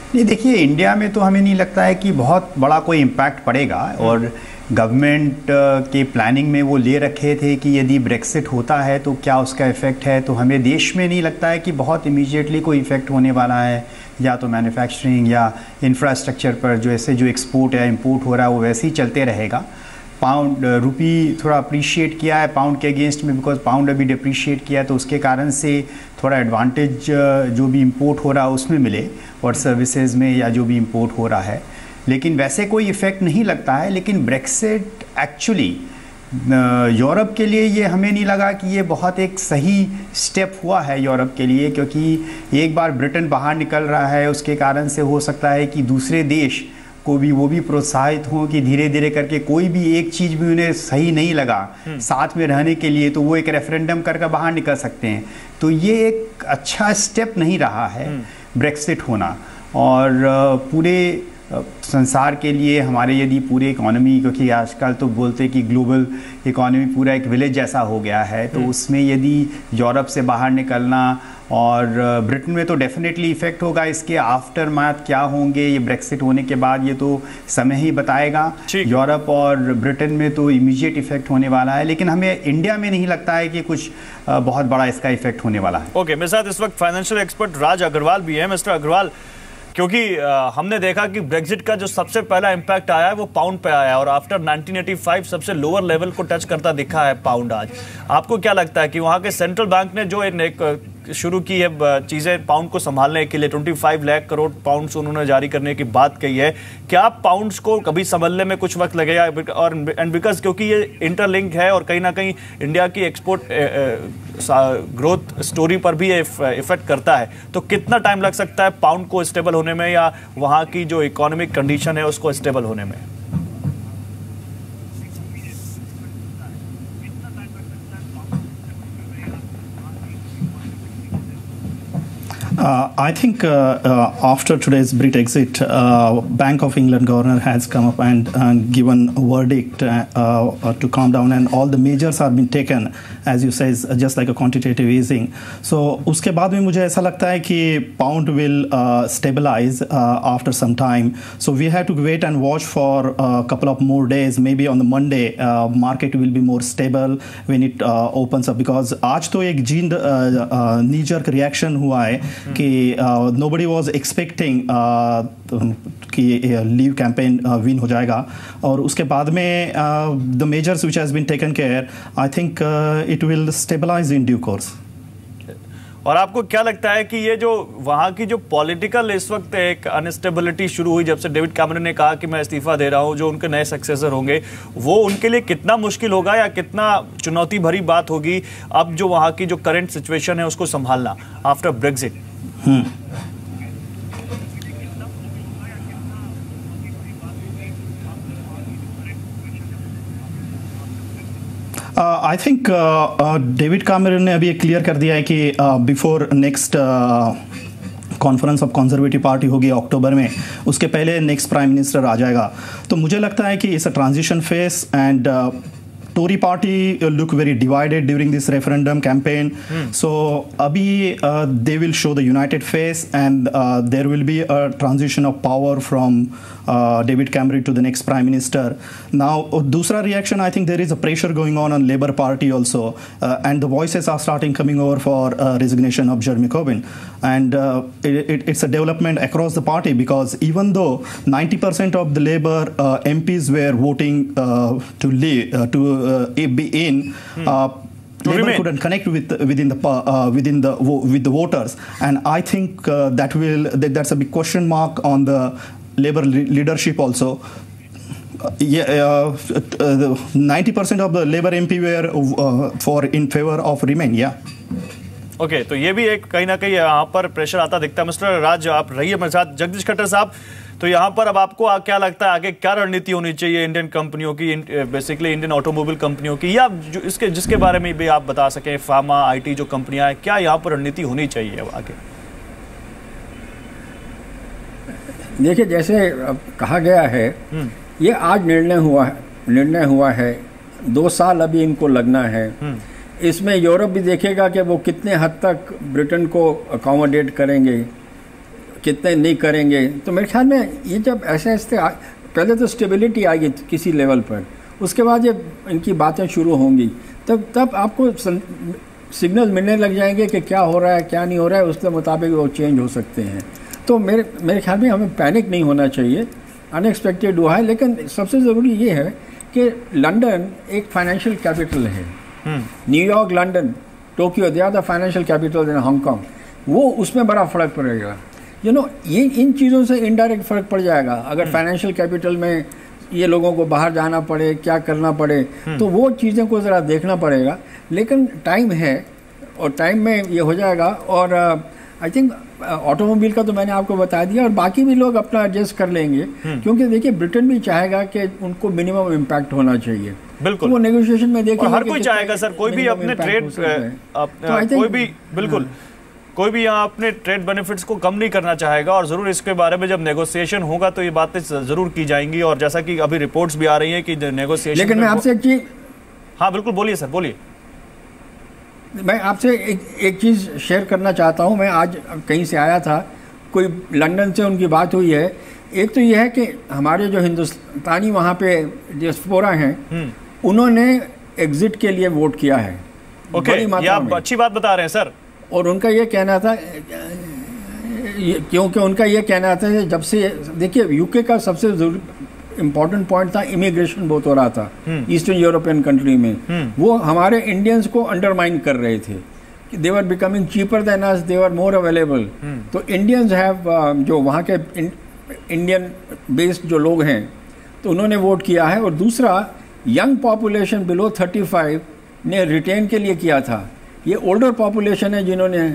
नहीं, देखिए इंडिया में तो हमें नहीं लगता है कि बहुत बड़ा कोई इम्पैक्ट पड़ेगा, और गवर्नमेंट के प्लानिंग में वो ले रखे थे कि यदि ब्रेक्सिट होता है तो क्या उसका इफ़ेक्ट है, तो हमें देश में नहीं लगता है कि बहुत इमीडिएटली कोई इफ़ेक्ट होने वाला है। या तो मैन्युफैक्चरिंग या इंफ्रास्ट्रक्चर पर जो ऐसे जो एक्सपोर्ट या इंपोर्ट हो रहा है वो वैसे ही चलते रहेगा। पाउंड रुपी थोड़ा अप्रिशिएट किया है पाउंड के अगेंस्ट में, बिकॉज पाउंड अभी डिप्रिशिएट किया है, तो उसके कारण से थोड़ा एडवांटेज जो भी इंपोर्ट हो रहा है उसमें मिले, और सर्विसेज में या जो भी इंपोर्ट हो रहा है। लेकिन वैसे कोई इफ़ेक्ट नहीं लगता है। लेकिन ब्रेक्सिट एक्चुअली यूरोप के लिए ये हमें नहीं लगा कि ये बहुत एक सही स्टेप हुआ है यूरोप के लिए, क्योंकि एक बार ब्रिटेन बाहर निकल रहा है उसके कारण से हो सकता है कि दूसरे देश को भी वो भी प्रोत्साहित हों कि धीरे धीरे करके कोई भी एक चीज़ भी उन्हें सही नहीं लगा साथ में रहने के लिए तो वो एक रेफरेंडम करके बाहर निकल सकते हैं। तो ये एक अच्छा स्टेप नहीं रहा है ब्रेक्सिट होना, और पूरे संसार के लिए हमारे यदि पूरे इकोनॉमी, क्योंकि आजकल तो बोलते हैं कि ग्लोबल इकोनॉमी पूरा एक विलेज जैसा हो गया है, तो उसमें यदि यूरोप से बाहर निकलना, और ब्रिटेन में तो डेफिनेटली इफ़ेक्ट होगा। इसके आफ्टर मैथ क्या होंगे ये ब्रेक्सिट होने के बाद, ये तो समय ही बताएगा। यूरोप और ब्रिटेन में तो इमीडिएट इफेक्ट होने वाला है, लेकिन हमें इंडिया में नहीं लगता है कि कुछ बहुत बड़ा इसका इफेक्ट होने वाला है। ओके, मेरे साथ इस वक्त फाइनेंशियल एक्सपर्ट राज अग्रवाल भी है। मिस्टर अग्रवाल, क्योंकि हमने देखा कि ब्रेक्सिट का जो सबसे पहला इंपैक्ट आया है वो पाउंड पे आया है, और आफ्टर 1985 सबसे लोअर लेवल को टच करता दिखा है पाउंड आज। आपको क्या लगता है कि वहां के सेंट्रल बैंक ने जो एक शुरू की है चीजें पाउंड को संभालने के लिए। 25 लाख करोड़ पाउंड्स उन्होंने जारी करने की बात कही है। क्या पाउंड्स को कभी संभलने में कुछ वक्त लगेगा? और एंड बिकॉज क्योंकि ये इंटरलिंक है और कहीं ना कहीं इंडिया की एक्सपोर्ट ग्रोथ स्टोरी पर भी इफेक्ट करता है, तो कितना टाइम लग सकता है पाउंड को स्टेबल होने में या वहां की जो इकोनॉमिक कंडीशन है उसको स्टेबल होने में? I think after today's Brit exit, Bank of England governor has come up and given a verdict to calm down, and all the measures have been taken, as you say, just like a quantitative easing. So उसके बाद में मुझे ऐसा लगता है कि pound will stabilize after some time. So we have to wait and watch for a couple of more days. Maybe on the Monday, market will be more stable when it opens up, because आज तो एक knee-jerk reaction हुआ है कि nobody was expecting कि leave campaign win हो जाएगा, और उसके बाद में the measures which has been taken care, I think it will stabilize in due course. और आपको क्या लगता है कि ये जो वहाँ की जो पॉलिटिकल इस वक्त एक अनस्टेबिलिटी शुरू हुई जब से डेविड कैमरन ने कहा कि मैं इस्तीफा दे रहा हूँ, जो उनके नए सक्सेसर होंगे, वो उनके लिए कितना मुश्किल होगा या कितना चुनौती भरी बात होगी अब जो वहाँ की जो करंट सिचुएशन है उसको संभालना after Brexit? I think David Cameron ने अभी क्लियर कर दिया है कि before next conference of conservative party होगी अक्टूबर में, उसके पहले नेक्स्ट प्राइम मिनिस्टर आ जाएगा। तो मुझे लगता है कि it's a transition phase, and Tory party look very divided during this referendum campaign. So abhi they will show the united face, and there will be a transition of power from David Cameron to the next prime minister. Now dusra reaction, I think there is a pressure going on Labour Party also, and the voices are starting coming over for resignation of Jeremy Corbyn, and it's a development across the party, because even though 90% of the Labour MPs were voting to leave, be in, Labour couldn't connect with the voters, and I think that's a big question mark on the Labour leadership also. 90% of the Labour MP were in favor of remain. Okay, तो ये भी एक कहीं ना कहीं यहाँ पर pressure आता दिखता है। मिस्टर राज, आप रहिए मेरे साथ। जगदीश खट्टर साहब, तो यहाँ पर अब आपको क्या लगता है आगे क्या रणनीति होनी चाहिए इंडियन कंपनियों की, बेसिकली इंडियन ऑटोमोबाइल कंपनियों की, या जो जिसके बारे में भी आप बता सकें, फार्मा आईटी जो कंपनियां हैं, क्या यहाँ पर रणनीति होनी चाहिए आगे? देखिए, जैसे कहा गया है, ये आज निर्णय हुआ है, 2 साल अभी इनको लगना है। इसमें यूरोप भी देखेगा कि वो कितने हद तक ब्रिटेन को अकोमोडेट करेंगे, कितने नहीं करेंगे। तो मेरे ख्याल में ये जब ऐसे पहले तो स्टेबिलिटी आएगी किसी लेवल पर, उसके बाद जब इनकी बातें शुरू होंगी तब आपको सिग्नल मिलने लग जाएंगे कि क्या हो रहा है क्या नहीं हो रहा है, उसके मुताबिक वो चेंज हो सकते हैं। तो मेरे ख्याल में हमें पैनिक नहीं होना चाहिए, अनएक्सपेक्टेड हुआ है, लेकिन सबसे ज़रूरी ये है कि लंदन एक फाइनेंशियल कैपिटल है। New York, London, Tokyo, they are the financial capital in Hong Kong, वो उसमें बड़ा फ़र्क पड़ेगा। ये इन चीज़ों से इनडायरेक्ट फ़र्क पड़ जाएगा। अगर फाइनेंशियल कैपिटल में ये लोगों को बाहर जाना पड़े, क्या करना पड़े, तो वो चीज़ों को ज़रा देखना पड़ेगा। लेकिन टाइम है और टाइम में ये हो जाएगा। और आई थिंक ऑटोमोबाइल का तो मैंने आपको बता दिया, और बाकी भी लोग अपना एडजस्ट कर लेंगे, क्योंकि देखिए ब्रिटेन भी चाहेगा कि उनको मिनिमम इम्पैक्ट होना चाहिए। बिल्कुल, तो वो नेगोशिएशन में देखेंगे, हर कोई चाहेगा सर, कोई भी अपने ट्रेड कोई भी यहाँ अपने ट्रेड बेनिफिट्स को कम नहीं करना चाहेगा, और जरूर इसके बारे में जब नेगोशिएशन होगा तो ये बातें जरूर की जाएंगी। और जैसा कि अभी रिपोर्ट्स भी आ रही हैं कि नेगोशिएशन, लेकिन मैं आपसे एक चीज, हाँ बिल्कुल बोलिए सर, बोलिए। मैं आपसे एक चीज़ शेयर करना चाहता हूँ। मैं आज कहीं से आया था, कोई लंदन से उनकी बात हुई है। एक तो यह है कि हमारे जो हिंदुस्तानी वहाँ पे डियास्पोरा हैं, उन्होंने एग्जिट के लिए वोट किया है। ओके, ये आप अच्छी बात बता रहे हैं सर। और उनका ये कहना था, क्योंकि उनका ये कहना था कि जब से देखिए यूके का सबसे इम्पोर्टेंट पॉइंट था, इमिग्रेशन बहुत हो रहा था ईस्टर्न यूरोपियन कंट्री में, वो हमारे इंडियंस को अंडरमाइन कर रहे थे। they were becoming cheaper than us, they were more available. तो Indians have जो वहाँ के इंडियन बेस्ड जो लोग हैं तो उन्होंने वोट किया है। और दूसरा, यंग पॉपुलेशन बिलो 35 ने रिटेन के लिए किया था। ये ओल्डर पॉपुलेशन है जिन्होंने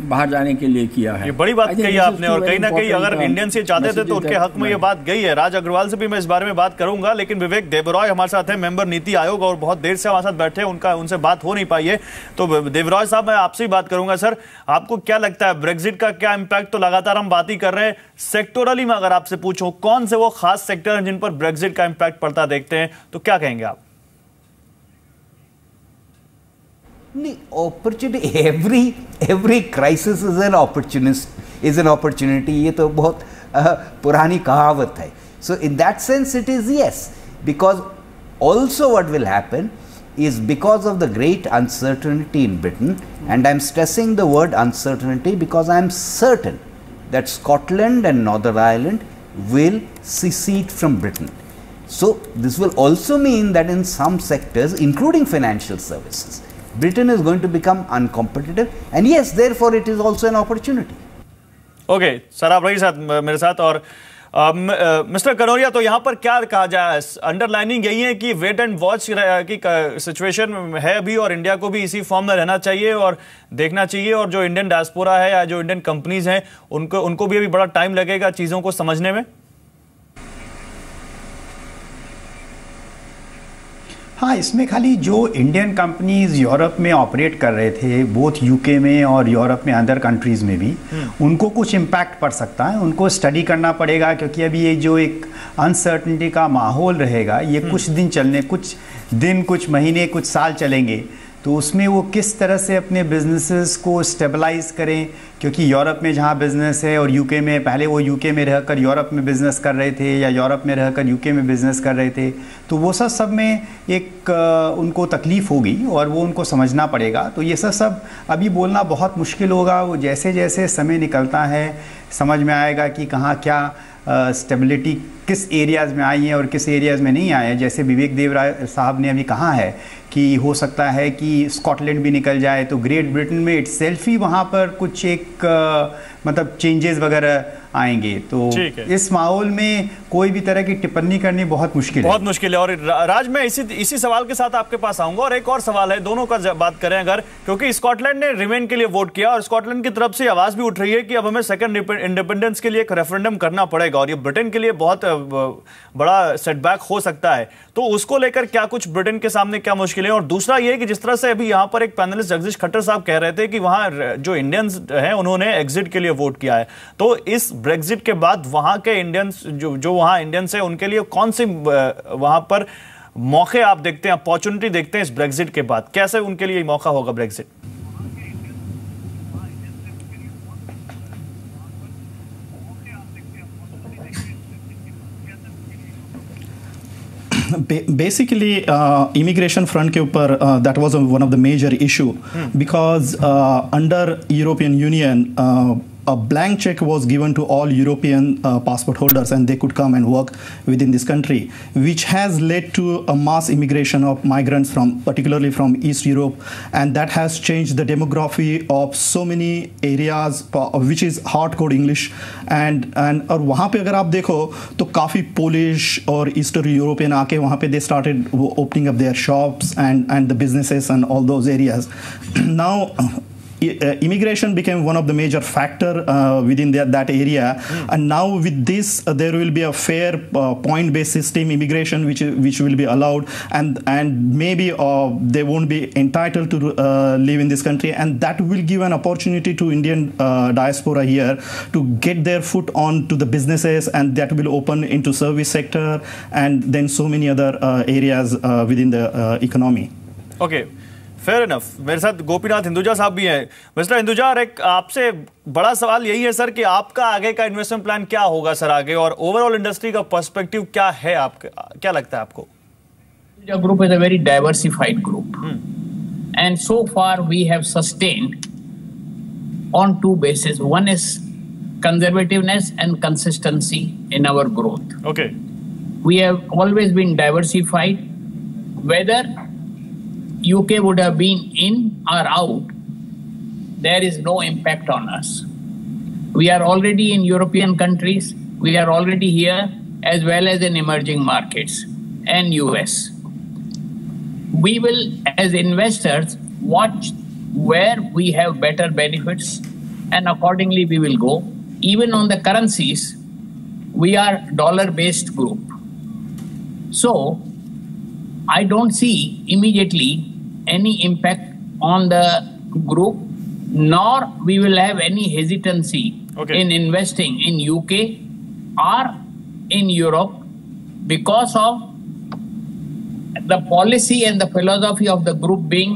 बाहर जाने के लिए किया है। ये बड़ी बात कही आपने, और कहीं ना कहीं अगर इंडियंस ये चाहते थे तो उनके हक में ये बात गई है। राज अग्रवाल से भी मैं इस बारे में बात करूंगा, लेकिन विवेक देवरॉय हमारे साथ है, मेंबर नीति आयोग, और बहुत देर से हमारे साथ बैठे, उनसे बात हो नहीं पाई है। तो देवरॉय साहब, मैं आपसे ही बात करूंगा। सर, आपको क्या लगता है ब्रेक्जिट का क्या इंपैक्ट? तो लगातार हम बात ही कर रहे हैं, सेक्टोरली में अगर आपसे पूछो कौन से वो खास सेक्टर हैं जिन पर ब्रेक्जिट का इंपैक्ट पड़ता देखते हैं, तो क्या कहेंगे आप? नहीं, opportunity, every crisis is an opportunity. ये तो बहुत पुरानी कहावत है। So in that sense it is yes, because also what will happen is because of the great uncertainty in Britain, and I'm stressing the word uncertainty because I'm certain that Scotland and Northern Ireland will secede from Britain. So this will also mean that in some sectors, including financial services, Britain is going to become uncompetitive, and yes, therefore it is also an opportunity. Okay, sir आप रही साथ मेरे साथ, और mister Kanoria, तो यहाँ पर क्या कहा जाए? अंडरलाइनिंग यही है कि वेट एंड वॉच की सिचुएशन है अभी, और इंडिया को भी इसी फॉर्म में रहना चाहिए और देखना चाहिए, और जो इंडियन डायस्पोरा है या जो इंडियन कंपनीज हैं उनको भी अभी बड़ा टाइम लगेगा चीज़ों को समझने में। हाँ, इसमें खाली जो इंडियन कंपनीज यूरोप में ऑपरेट कर रहे थे, बोथ यूके में और यूरोप में अदर कंट्रीज़ में भी, उनको कुछ इम्पैक्ट पड़ सकता है। उनको स्टडी करना पड़ेगा, क्योंकि अभी ये जो एक अनसर्टनिटी का माहौल रहेगा, ये कुछ दिन, कुछ महीने, कुछ साल चलेंगे, तो उसमें वो किस तरह से अपने बिजनेसेस को स्टेबलाइज करें। क्योंकि यूरोप में जहाँ बिजनेस है और यूके में, पहले वो यूके में रहकर यूरोप में बिजनेस कर रहे थे या यूरोप में रहकर यूके में बिजनेस कर रहे थे, तो वो सब में एक उनको तकलीफ़ होगी और वो उनको समझना पड़ेगा। तो ये सब अभी बोलना बहुत मुश्किल होगा। वो जैसे जैसे समय निकलता है समझ में आएगा कि कहाँ क्या स्टेबिलिटी किस एरियाज़ में आई है और किस एरियाज़ में नहीं आए हैं। जैसे विवेक देवराय साहब ने अभी कहा है कि हो सकता है कि स्कॉटलैंड भी निकल जाए, तो ग्रेट ब्रिटेन में इटसेल्फ ही वहाँ पर कुछ एक मतलब चेंजेस वगैरह आएंगे। तो इस माहौल में कोई भी तरह की टिप्पणी करनी बहुत मुश्किल है। और राज, मैं इसी सवाल के साथ आपके पास आऊंगा, और एक और सवाल है, दोनों का बात करें अगर, क्योंकि स्कॉटलैंड ने रिमेन के लिए वोट किया और स्कॉटलैंड की तरफ से आवाज भी उठ रही है कि अब हमें सेकंड इंडिपेंडेंस के लिए एक रेफरेंडम करना पड़ेगा, और ये ब्रिटेन के लिए बहुत बड़ा सेटबैक हो सकता है। तो उसको लेकर क्या कुछ ब्रिटेन के सामने क्या मुश्किल है? और दूसरा ये कि जिस तरह से अभी यहाँ पर एक पैनलिस्ट जगदीश खट्टर साहब कह रहे थे कि वहां जो इंडियंस हैं उन्होंने एग्जिट के लिए वोट किया है, तो इस ब्रेक्जिट के बाद वहां के इंडियंस जो वहां इंडियंस हैं उनके लिए कौन से वहां पर मौके आप देखते हैं, अपॉर्चुनिटी देखते हैं इस ब्रेक्जिट के बाद? कैसे उनके लिए मौका होगा ब्रेक्जिट? Basically, immigration front के ऊपर that was one of the major issue because under European Union a blank check was given to all European passport holders, and they could come and work within this country, which has led to a mass immigration of migrants particularly from East Europe, and that has changed the demography of so many areas which is hardcore English, and और वहाँ पे अगर आप देखो तो काफ़ी Polish और Eastern European आके वहाँ पे they started opening up their shops and the businesses and all those areas. Now immigration became one of the major factor within that area, and now with this there will be a fair point based system immigration which will be allowed, and maybe they won't be entitled to live in this country, and that will give an opportunity to Indian diaspora here to get their foot on to the businesses, and that will open into service sector and then so many other areas within the economy. Okay, fair enough. मेरे साथ गोपीनाथ हिंदुजा साहब भी हैं। Mister Hinduja, एक आपसे बड़ा सवाल यही है सर कि आपका आगे का इन्वेस्टमेंट प्लान क्या होगा सर आगे, और ओवरऑल इंडस्ट्री का पर्सपेक्टिव क्या है आपका, क्या लगता है आपको? The group is a very diversified group, and so far we have sustained on two bases. One is conservativeness and consistency in our growth. Okay, we have always been diversified, whether UK would have been in or out, there is no impact on us. We are already in European countries, we are already here, as well as in emerging markets and US. We will, as investors, watch where we have better benefits, and accordingly we will go. Even on the currencies, we are dollar-based group. So, I don't see immediately any impact on the group, nor we will have any hesitancy in investing in UK or in Europe because of the policy and the philosophy of the group being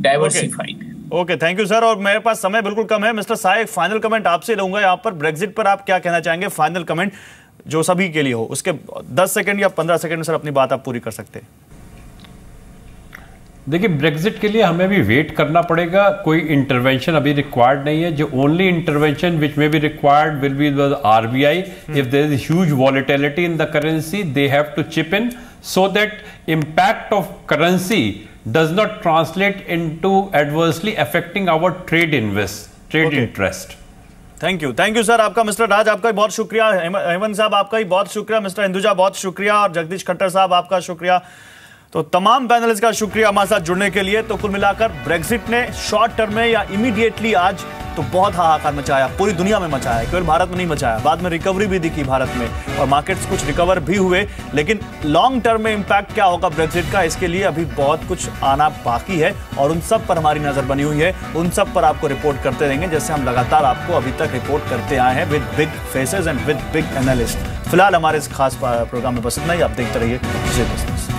diversified. Okay, thank you sir. और मेरे पास समय बिल्कुल कम है। Mister Sai, एक final comment आपसे लूंगा यहाँ पर। ब्रेक्जिट पर आप क्या कहना चाहेंगे? फाइनल कमेंट जो सभी के लिए हो, उसके 10 सेकंड या 15 सेकंड में सर अपनी बात आप पूरी कर सकते हैं। देखिए, ब्रेक्जिट के लिए हमें भी वेट करना पड़ेगा। कोई इंटरवेंशन अभी रिक्वायर्ड नहीं है। जो only intervention which may be required will be the RBI. If there is huge volatility in the currency, they have to chip in so that impact of currency does not translate into adversely affecting our trade interest. Thank you sir आपका। Mister राज आपका भी बहुत शुक्रिया। हेमंत साहब आपका भी बहुत शुक्रिया। मिस्टर हिंदुजा बहुत शुक्रिया। और जगदीश खट्टर साहब आपका शुक्रिया। तो तमाम पैनलिस्ट का शुक्रिया हमारे साथ जुड़ने के लिए। तो कुल मिलाकर ब्रेक्जिट ने शॉर्ट टर्म में या इमीडिएटली आज तो बहुत हाहाकार मचाया, पूरी दुनिया में मचाया, केवल भारत में नहीं मचाया। बाद में रिकवरी भी दिखी भारत में और मार्केट्स कुछ रिकवर भी हुए, लेकिन लॉन्ग टर्म में इंपैक्ट क्या होगा ब्रेक्जिट का, इसके लिए अभी बहुत कुछ आना बाकी है और उन सब पर हमारी नजर बनी हुई है। उन सब पर आपको रिपोर्ट करते रहेंगे, जैसे हम लगातार आपको अभी तक रिपोर्ट करते आए हैं with big faces and with big analyst. फिलहाल हमारे इस खास प्रोग्राम में बस इतना ही। आप देखते रहिए जी बिजनेस।